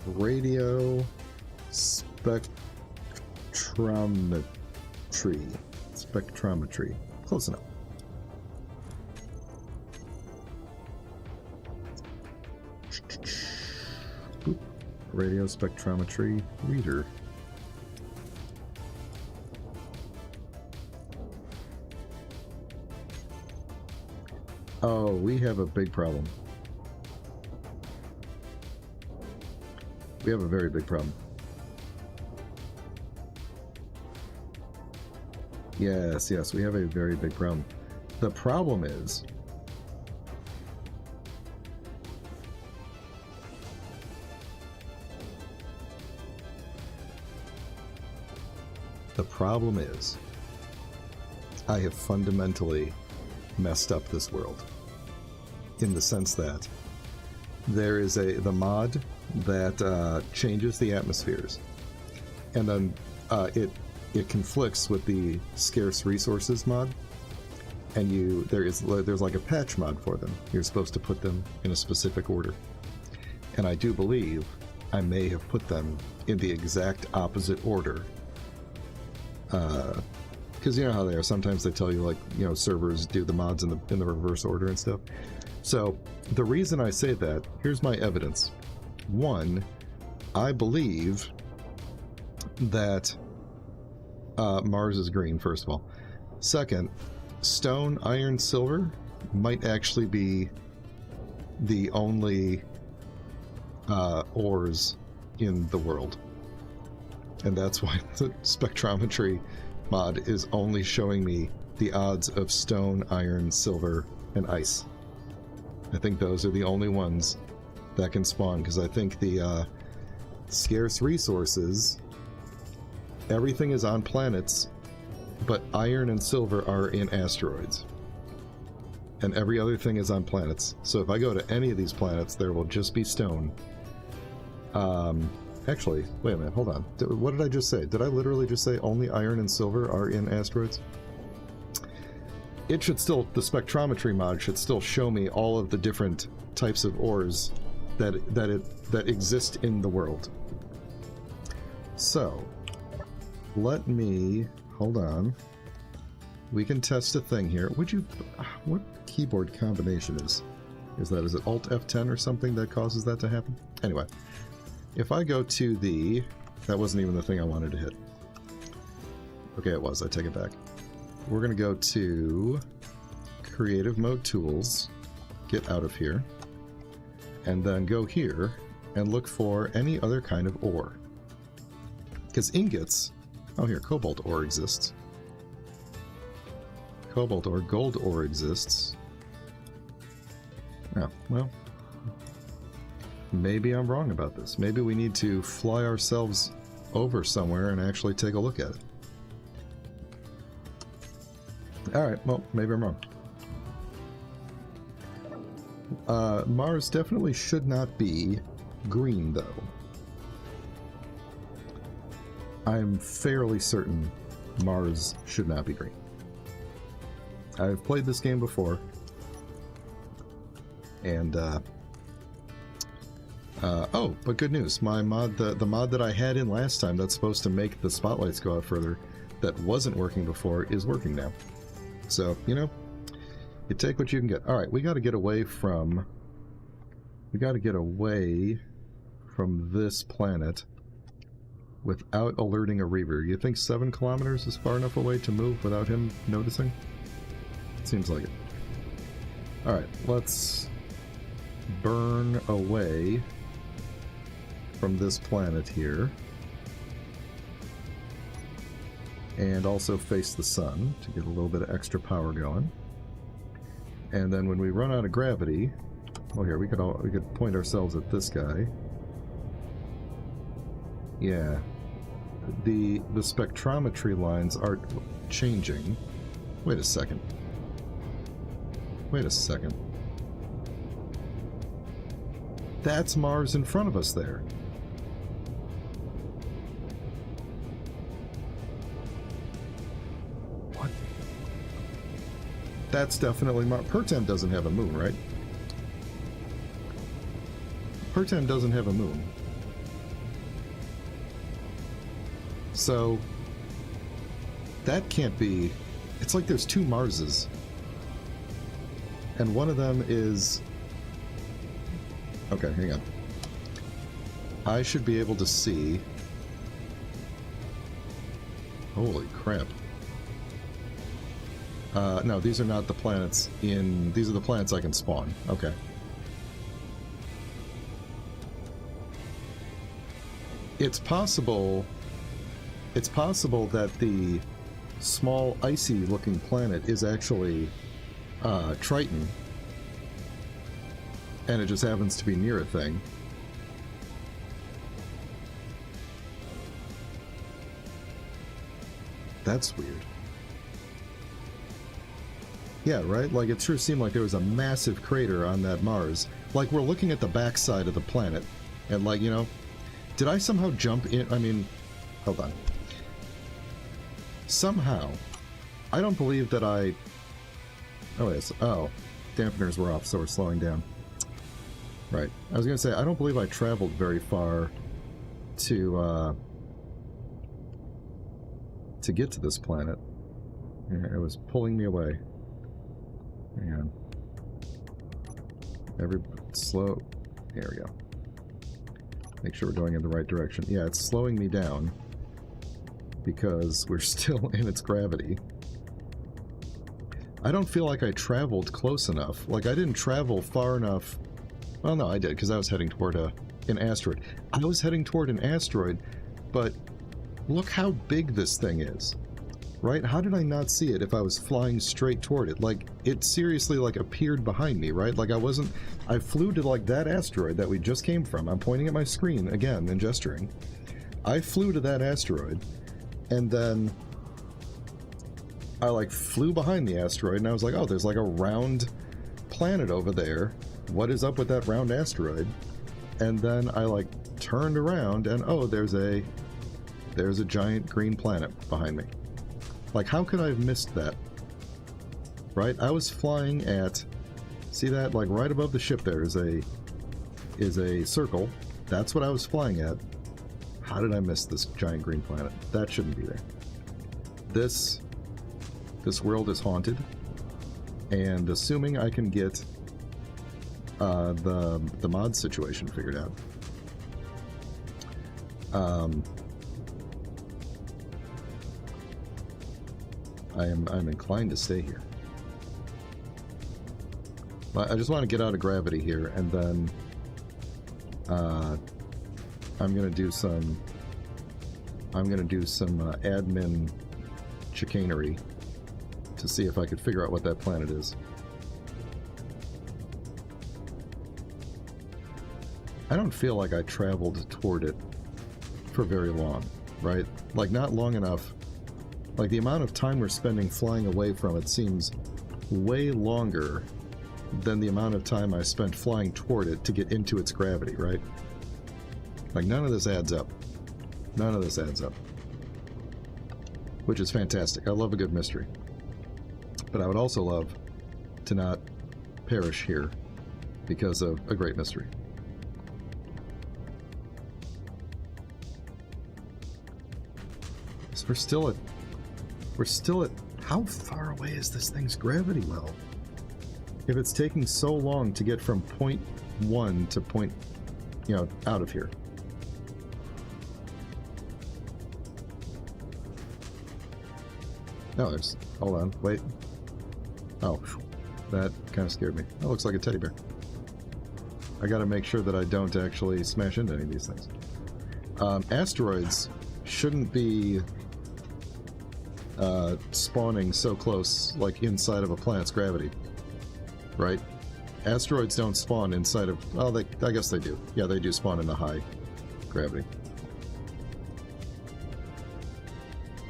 radio spectrometry. Close enough. Oop. Radio spectrometry reader. Oh, we have a big problem. We have a very big problem. Yes, we have a very big problem. The problem is... I have fundamentally messed up this world. In the sense that there is the mod that changes the atmospheres, and then it conflicts with the scarce resources mod, and there's like a patch mod for them. You're supposed to put them in a specific order, and I do believe I may have put them in the exact opposite order. Because you know how they are. Sometimes they tell you, like, you know, servers do the mods in the reverse order and stuff. So the reason I say that, here's my evidence. One, I believe that Mars is green, first of all. Second, stone, iron, silver might actually be the only ores in the world. And that's why the spectrometry mod is only showing me the odds of stone, iron, silver, and ice. I think those are the only ones that can spawn, because I think the scarce resources. Everything is on planets, but iron and silver are in asteroids. And every other thing is on planets. So if I go to any of these planets, there will just be stone. Actually, wait a minute, hold on. What did I just say? Did I literally just say only iron and silver are in asteroids? It should still, the spectrometry mod should still show me all of the different types of ores that exist in the world. So, let me, hold on. We can test a thing here. What keyboard combination is that? Is it Alt F10 or something that causes that to happen? Anyway, if I go to the, that wasn't even the thing I wanted to hit. Okay, it was, I take it back. We're gonna go to Creative Mode Tools, get out of here, and then go here and look for any other kind of ore. Because ingots, oh here, cobalt ore exists. Cobalt ore, gold ore exists. Oh, well, maybe I'm wrong about this. Maybe we need to fly ourselves over somewhere and actually take a look at it. Alright, well, maybe I'm wrong. Mars definitely should not be green, though. I'm fairly certain Mars should not be green. I've played this game before, and oh, but good news, my mod, the mod that I had in last time that's supposed to make the spotlights go out further, that wasn't working before, is working now. So, you know, you take what you can get. Alright, we gotta get away from this planet without alerting a Reaver. You think 7 kilometers is far enough away to move without him noticing? Seems like it. Alright, let's burn away from this planet here. And also face the sun to get a little bit of extra power going. And then when we run out of gravity, well, here we could point ourselves at this guy. Yeah, the spectrometry lines are changing. Wait a second. Wait a second. That's Mars in front of us there. That's definitely Mars. Pertem doesn't have a moon, right? Pertem doesn't have a moon. So, that can't be... It's like there's 2 Marses. And one of them is... Okay, hang on. I should be able to see... Holy crap. No, these are not the planets in... These are the planets I can spawn. Okay. It's possible that the small icy-looking planet is actually Triton, and it just happens to be near a thing. That's weird. Yeah, right? Like, it sure seemed like there was a massive crater on that Mars. Like, we're looking at the backside of the planet, and, like, you know, did I somehow jump in? I mean, hold on. Somehow, I don't believe that I... Oh, yes. Oh, dampeners were off, so we're slowing down. Right. I was going to say, I don't believe I traveled very far to get to this planet. It was pulling me away. Hang on. Slow. There we go. Make sure we're going in the right direction. Yeah, it's slowing me down because we're still in its gravity. I don't feel like I traveled close enough. Like, I didn't travel far enough. Well, no, I did, because I was heading toward an asteroid. I was heading toward an asteroid, but look how big this thing is. Right? How did I not see it if I was flying straight toward it? Like, it seriously, like, appeared behind me, right? Like, I flew to, like, that asteroid that we just came from. I'm pointing at my screen, again, and gesturing. I flew to that asteroid, and then I, like, flew behind the asteroid, and I was like, oh, there's, like, a round planet over there. What is up with that round asteroid? And then I, like, turned around, and, oh, there's a giant green planet behind me. Like, how could I have missed that? Right? I was flying at... See that? Like, right above the ship there is a circle. That's what I was flying at. How did I miss this giant green planet? That shouldn't be there. This world is haunted. And assuming I can get the mod situation figured out. I'm inclined to stay here. I just want to get out of gravity here, and then I'm gonna do some admin chicanery to see if I could figure out what that planet is. I don't feel like I traveled toward it for very long, right? Like, not long enough. Like, the amount of time we're spending flying away from it seems way longer than the amount of time I spent flying toward it to get into its gravity, right? Like, none of this adds up. None of this adds up. Which is fantastic. I love a good mystery. But I would also love to not perish here because of a great mystery. So we're still at... How far away is this thing's gravity well? If it's taking so long to get from point 1 to point, out of here. No, there's... Hold on, wait. Oh, that kind of scared me. That looks like a teddy bear. I gotta make sure that I don't actually smash into any of these things. Asteroids shouldn't be spawning so close, like inside of a planet's gravity, right? Asteroids don't spawn inside of... Well, I guess they do. Yeah, they do spawn in the high gravity.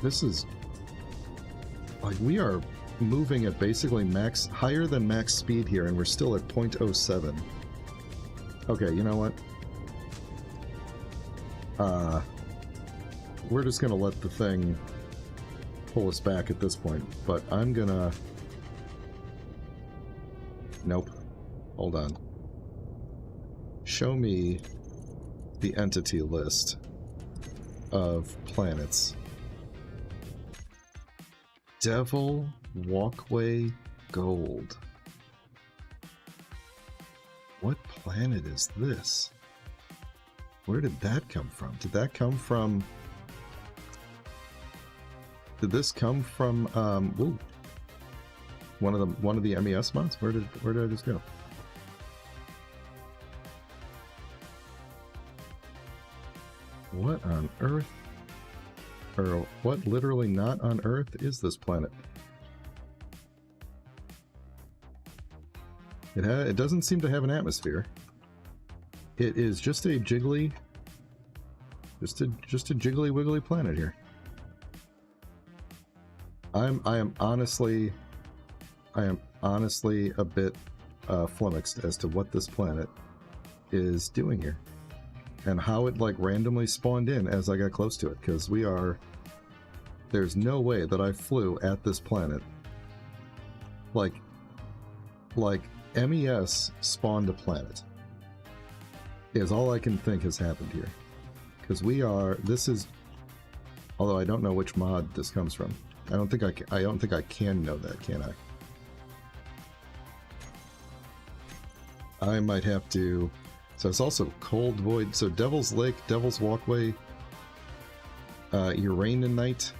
This is... Like, we are moving at basically higher than max speed here, and we're still at 0.07. Okay, you know what? We're just gonna let the thing pull us back at this point, but I'm gonna... Nope. Hold on. Show me the entity list of planets. Devil Walkway Gold. What planet is this? Where did that come from? Did that come from... Did this come from, ooh, one of the MES mods? Where did I just go? What on Earth? Or what literally not on Earth is this planet? It doesn't seem to have an atmosphere. It is just a jiggly, just a jiggly wiggly planet here. I am honestly a bit flummoxed as to what this planet is doing here, and how it like randomly spawned in as I got close to it. Because there's no way that I flew at this planet. Like MES spawned a planet. Is all I can think has happened here. Because this is, although I don't know which mod this comes from. I don't think I can know that, can I? I might have to... So it's also Cold Void. So Devil's Lake, Devil's Walkway, Uranite.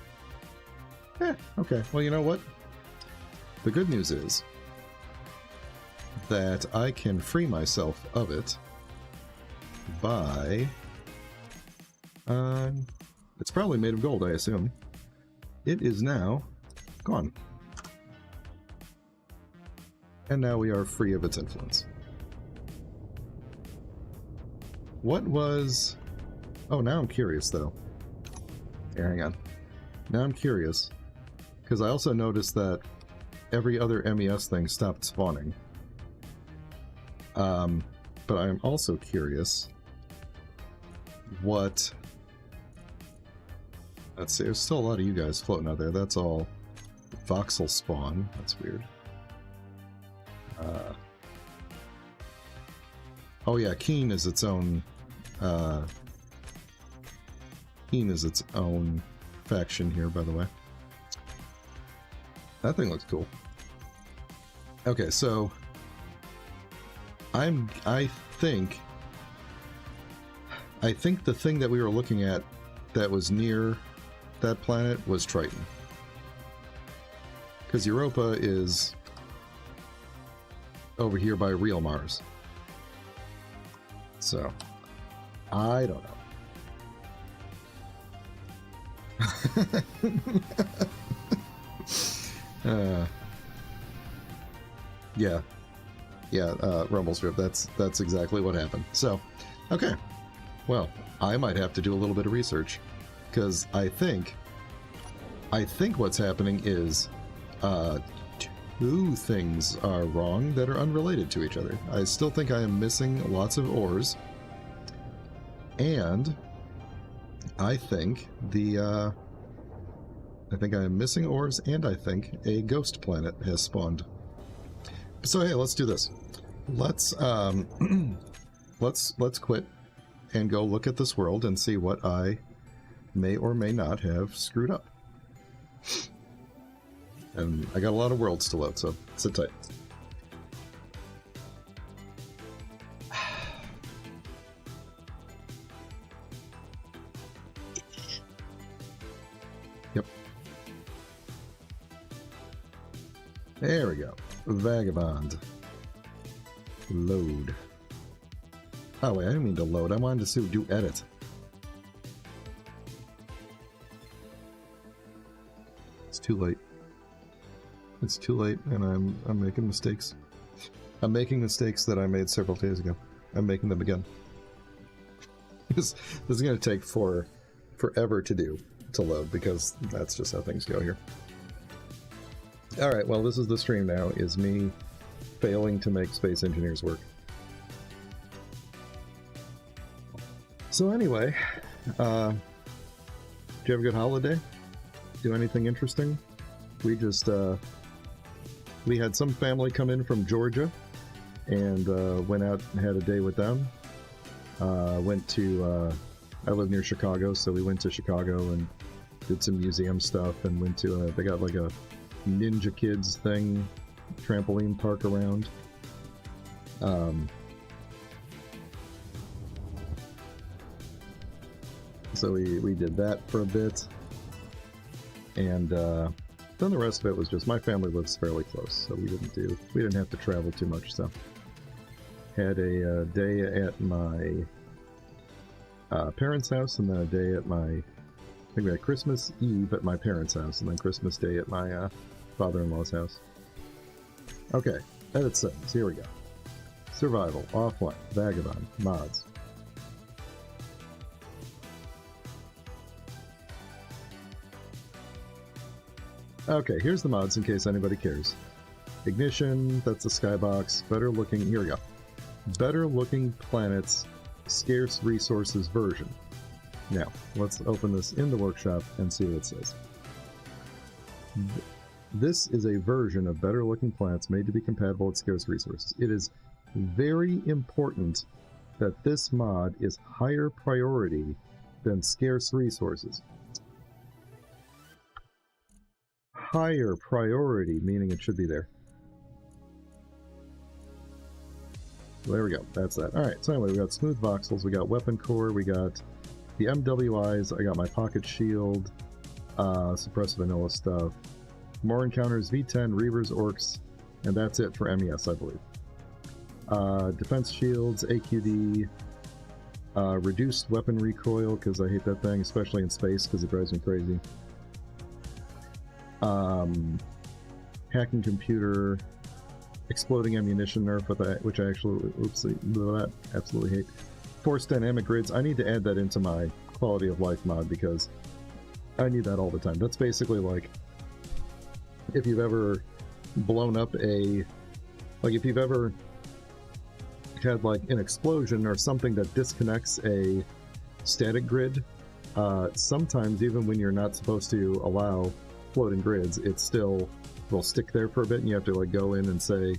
Okay. Well, you know what? The good news is that I can free myself of it by... it's probably made of gold, I assume. it is now gone. And now we are free of its influence. What was... Oh, now I'm curious, though. Here, hang on. Now I'm curious, because I also noticed that every other MES thing stopped spawning. But I'm also curious what... Let's see, there's still a lot of you guys floating out there. That's all voxel spawn. That's weird. Oh yeah, Keen is its own... Keen is its own faction here, by the way. That thing looks cool. Okay, so... I think the thing that we were looking at that was near that planet was Triton. Because Europa is over here by real Mars. So, I don't know. Rumble Strip, that's exactly what happened. So, okay. Well, I might have to do a little bit of research, because I think what's happening is two things are wrong that are unrelated to each other. I still think I am missing lots of ores, and I think I am missing ores, and I think a ghost planet has spawned. So hey, let's do this. Let's quit and go look at this world and see what I may or may not have screwed up. And I got a lot of worlds to load, so sit tight. Yep. There we go. Vagabond. Load. Oh wait, I didn't mean to load. I wanted to do edit. It's too late. It's too late, and I'm making mistakes. I'm making mistakes that I made several days ago. I'm making them again. This is going to take forever to load, because that's just how things go here. Alright, well, this is the stream now, is me failing to make Space Engineers work. So anyway, did you have a good holiday? Do anything interesting? We just, we had some family come in from Georgia, and went out and had a day with them. Went to, I live near Chicago, so we went to Chicago and did some museum stuff, and went to, they got like a Ninja Kids thing, trampoline park around. So we did that for a bit, and then the rest of it was just, my family lives fairly close, so we didn't have to travel too much. So had a day at my parents' house, and then a day at I think we had Christmas Eve at my parents' house, and then Christmas Day at my father-in-law's house. Okay, edit settings, here we go. Survival, offline, Vagabond, mods. Okay, here's the mods in case anybody cares. Ignition, that's the skybox. Better looking, here we go. Better looking planets, scarce resources version. Now, let's open this in the workshop and see what it says. This is a version of better looking planets made to be compatible with scarce resources. It is very important that this mod is higher priority than scarce resources. Higher priority, meaning it should be there. There we go, that's that. Alright, so anyway, we got smooth voxels, we got weapon core, we got the MWIs, I got my pocket shield, suppress vanilla stuff, more encounters, V10, Reavers, Orcs, and that's it for MES, I believe. Defense shields, AQD, reduced weapon recoil, because I hate that thing, especially in space, because it drives me crazy. hacking computer, exploding ammunition nerf, which I actually absolutely hate. Force dynamic grids. I need to add that into my quality of life mod because I need that all the time. That's basically like if you've ever blown up if you've ever had like an explosion or something that disconnects a static grid, sometimes even when you're not supposed to allow floating grids, it still will stick there for a bit and you have to like go in and say,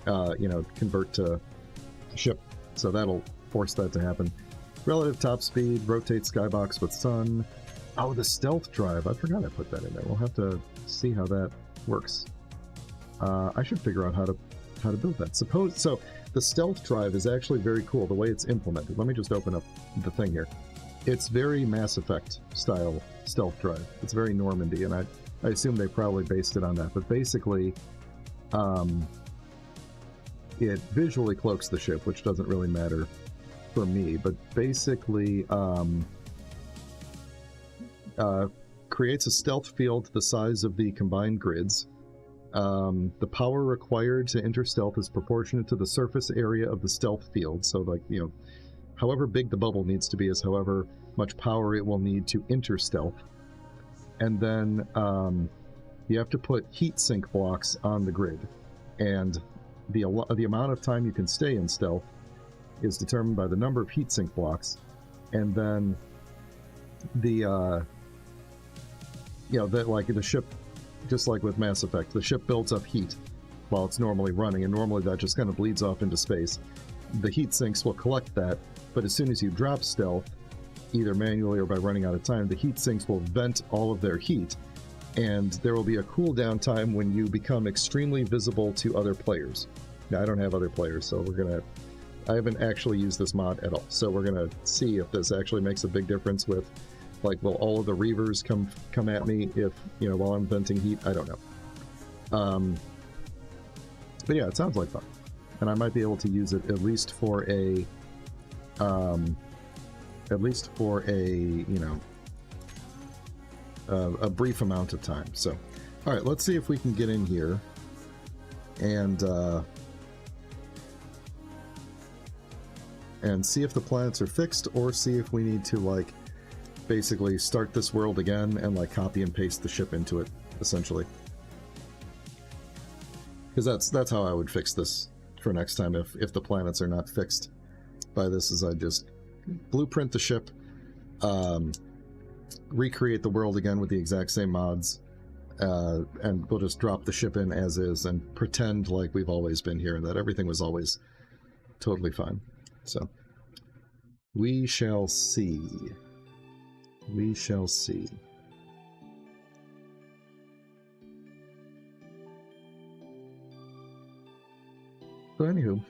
convert to ship. So that'll force that to happen. Relative top speed, rotate skybox with sun. Oh, the stealth drive. I forgot I put that in there. We'll have to see how that works. I should figure out how to build that. So the stealth drive is actually very cool the way it's implemented. Let me just open up the thing here. It's very Mass Effect style stealth drive. It's very Normandy, and I assume they probably based it on that. But basically, it visually cloaks the ship, which doesn't really matter for me. But basically, creates a stealth field the size of the combined grids. The power required to enter stealth is proportionate to the surface area of the stealth field. So, like, however big the bubble needs to be is however much power it will need to enter stealth. And then you have to put heat sink blocks on the grid. And the amount of time you can stay in stealth is determined by the number of heat sink blocks. And then the ship, just like with Mass Effect, the ship builds up heat while it's normally running, and normally that just kind of bleeds off into space. The heat sinks will collect that, but as soon as you drop stealth, either manually or by running out of time, the heat sinks will vent all of their heat, and there will be a cooldown time when you become extremely visible to other players. Now, I don't have other players, so I haven't actually used this mod at all, so we're gonna see if this actually makes a big difference with, like, will all of the Reavers come at me if, while I'm venting heat? I don't know. But yeah, it sounds like fun. And I might be able to use it at least for a brief amount of time. So, all right, let's see if we can get in here and see if the planets are fixed, or see if we need to, like, basically start this world again and, like, copy and paste the ship into it, essentially. Because that's how I would fix this for next time if the planets are not fixed by this, is I just blueprint the ship, recreate the world again with the exact same mods, and we'll just drop the ship in as is and pretend like we've always been here and that everything was always totally fine. So, we shall see. We shall see. So anywho,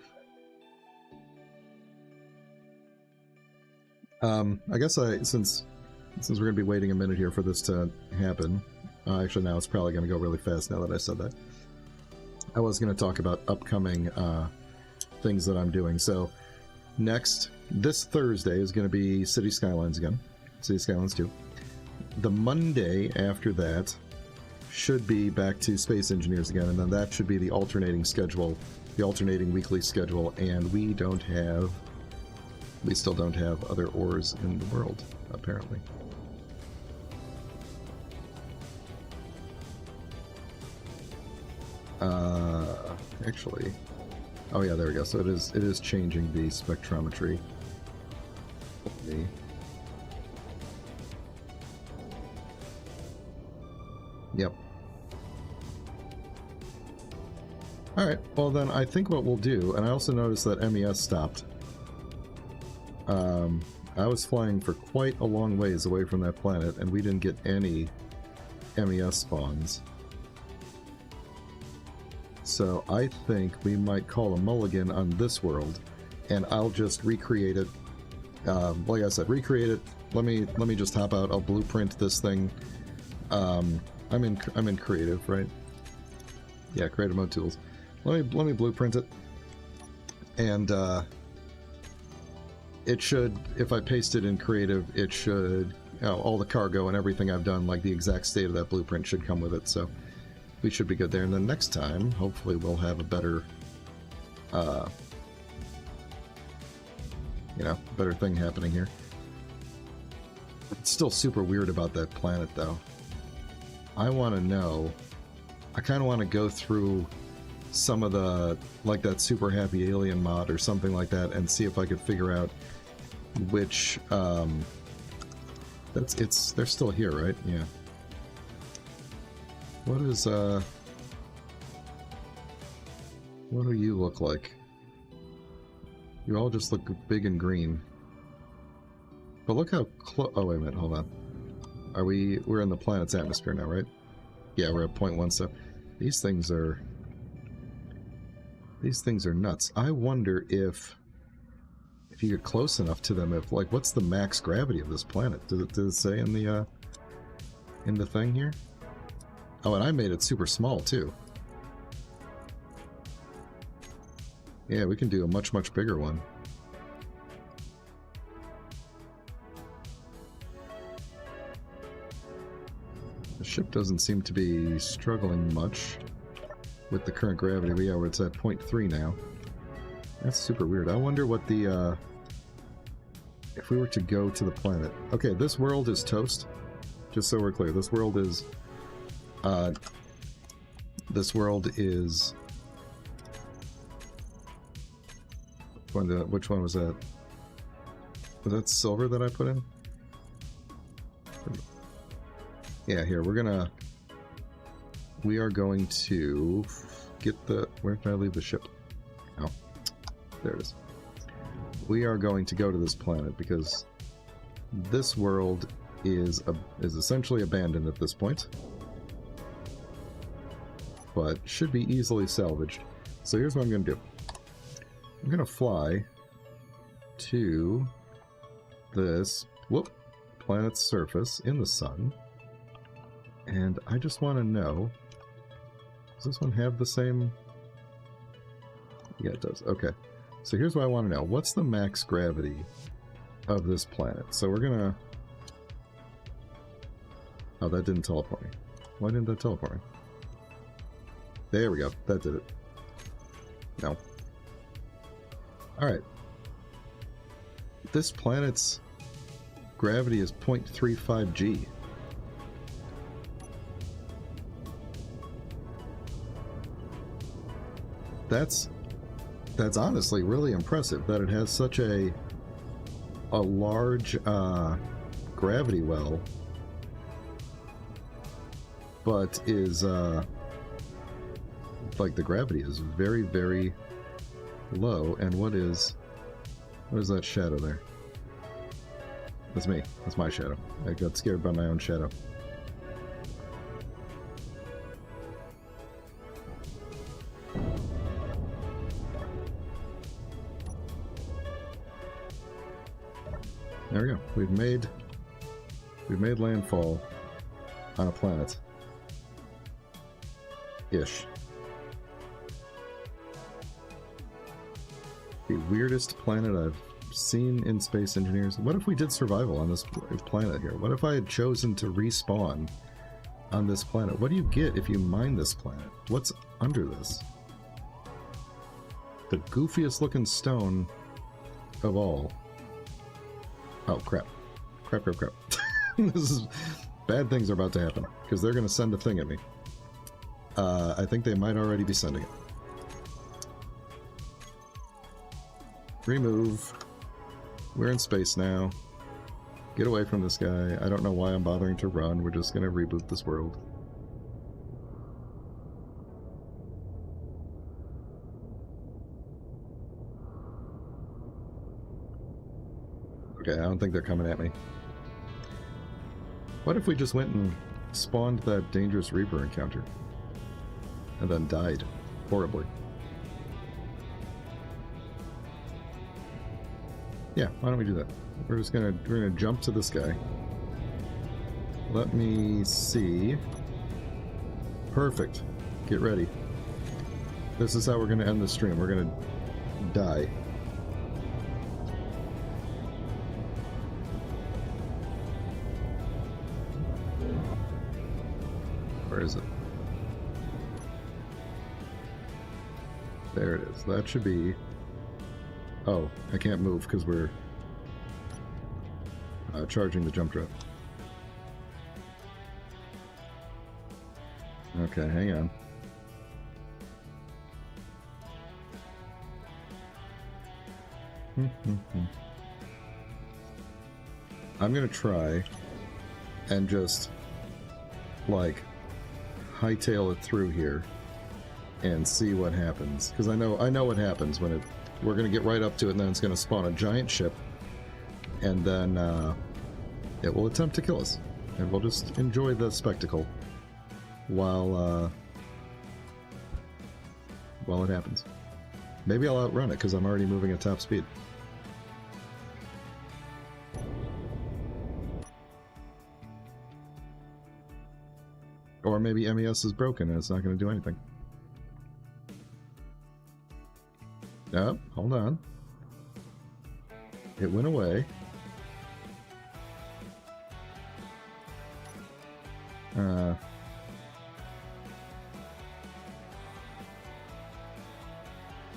I guess since we're going to be waiting a minute here for this to happen, actually now it's probably going to go really fast now that I said that. I was going to talk about upcoming things that I'm doing. So this Thursday is going to be City Skylines again. City Skylines 2. The Monday after that should be back to Space Engineers again, and then that should be the alternating schedule, the alternating weekly schedule, and we still don't have other ores in the world, apparently. Actually, oh yeah, there we go. So it is changing the spectrometry. Yep. Alright, well then I think what we'll do, and I also noticed that MES stopped. I was flying for quite a long ways away from that planet, and we didn't get any MES spawns. So I think we might call a mulligan on this world, and I'll just recreate it. Like I said, recreate it. Let me just hop out. I'll blueprint this thing. I'm in creative, right? Yeah, creative mode tools. Let me blueprint it, and it should, if I paste it in creative, it should all the cargo and everything I've done, like the exact state of that blueprint should come with it, so we should be good there. And then next time, hopefully we'll have a better, better thing happening here. It's still super weird about that planet, though. I want to know, I kind of want to go through some of the, like that Super Happy Alien mod or something like that, and see if I could figure out which, they're still here, right? Yeah. What is, what do you look like? You all just look big and green. But look how close, oh wait a minute, hold on. We're in the planet's atmosphere now, right? Yeah, we're at 0.1, so these things are nuts. I wonder if you get close enough to them, if, like, what's the max gravity of this planet? Does it say in the thing here? Oh, and I made it super small, too. Yeah, we can do a much, much bigger one. The ship doesn't seem to be struggling much with the current gravity. But yeah, it's at 0.3 now. That's super weird. I wonder what the, if we were to go to the planet. Okay, this world is toast. Just so we're clear, this world is, which one was that? Was that silver that I put in? Yeah, here, we are going to get the, where can I leave the ship? Oh, there it is. We are going to go to this planet because this world is essentially abandoned at this point, but should be easily salvaged. So here's what I'm going to do. I'm going to fly to this planet's surface in the sun, and I just want to know, does this one have the same? Yeah, it does. Okay. So here's what I want to know. What's the max gravity of this planet? So we're going to... Oh, that didn't teleport me. Why didn't that teleport me? There we go. That did it. No. Alright. This planet's gravity is 0.35 G. That's honestly really impressive that it has such a large gravity well, but is like the gravity is very, very low. And what is that shadow there? That's me. That's my shadow. I got scared by my own shadow. There we go. We've made landfall on a planet. Ish. The weirdest planet I've seen in Space Engineers. What if we did survival on this planet here? What if I had chosen to respawn on this planet? What do you get if you mine this planet? What's under this? The goofiest looking stone of all. Oh, crap. Crap. This is... Bad things are about to happen, because they're going to send a thing at me. I think they might already be sending it. Remove. We're in space now. Get away from this guy. I don't know why I'm bothering to run. We're just going to reboot this world. Okay, I don't think they're coming at me. What if we just went and spawned that dangerous Reaper encounter? And then died horribly. Yeah, why don't we do that? We're gonna jump to this guy. Let me see. Perfect. Get ready. This is how we're gonna end the stream. We're gonna die. Where is it? There it is. That should be... Oh, I can't move because we're charging the jump drive. Okay, hang on. I'm gonna try and just like hightail it through here and see what happens, because I know what happens when we're gonna get right up to it, and then it's gonna spawn a giant ship, and then it will attempt to kill us, and we'll just enjoy the spectacle while it happens. Maybe I'll outrun it because I'm already moving at top speed. Or maybe MES is broken and it's not going to do anything. Oh, hold on. It went away.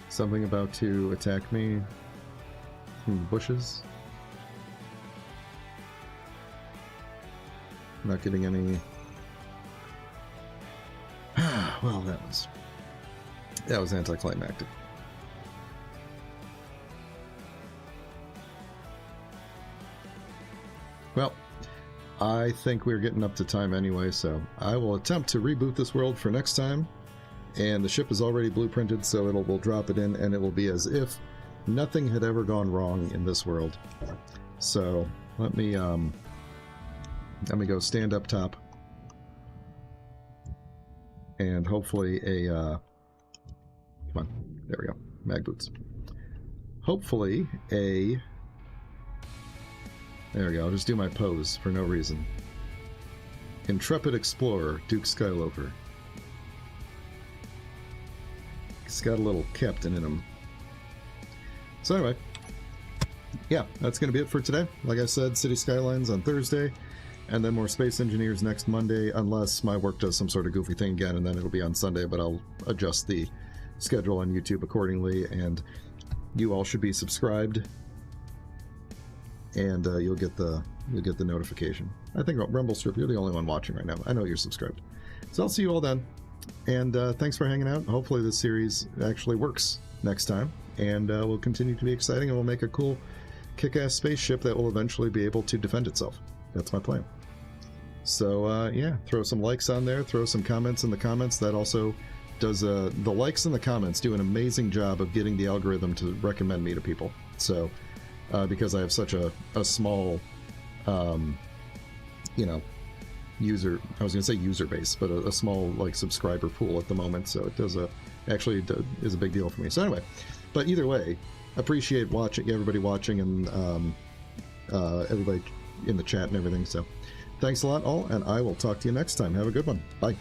Something about to attack me from the bushes. Not getting any... Well, that was anticlimactic. Well, I think we're getting up to time anyway, so I will attempt to reboot this world for next time. And the ship is already blueprinted, so we'll drop it in, and it will be as if nothing had ever gone wrong in this world. So let me go stand up top, and hopefully come on, there we go, mag boots. Hopefully there we go. I'll just do my pose for no reason. Intrepid Explorer, Duke Skyloper. He's got a little captain in him. So anyway, yeah, that's going to be it for today. Like I said, City Skylines on Thursday, and then more Space Engineers next Monday, unless my work does some sort of goofy thing again, and then it'll be on Sunday, but I'll adjust the schedule on YouTube accordingly, and you all should be subscribed, and you'll get the notification. I think Rumblestrip, you're the only one watching right now. I know you're subscribed. So I'll see you all then. And thanks for hanging out. Hopefully this series actually works next time, and will continue to be exciting, and we'll make a cool kick-ass spaceship that will eventually be able to defend itself. That's my plan. So yeah, throw some likes on there, throw some comments in the comments. That also does, the likes and the comments do an amazing job of getting the algorithm to recommend me to people. So because I have such a small, you know, user, I was going to say user base, but a small like subscriber pool at the moment, so it does actually is a big deal for me. So anyway, but either way, appreciate everybody watching, and everybody in the chat and everything. So thanks a lot all, and I will talk to you next time. Have a good one. Bye.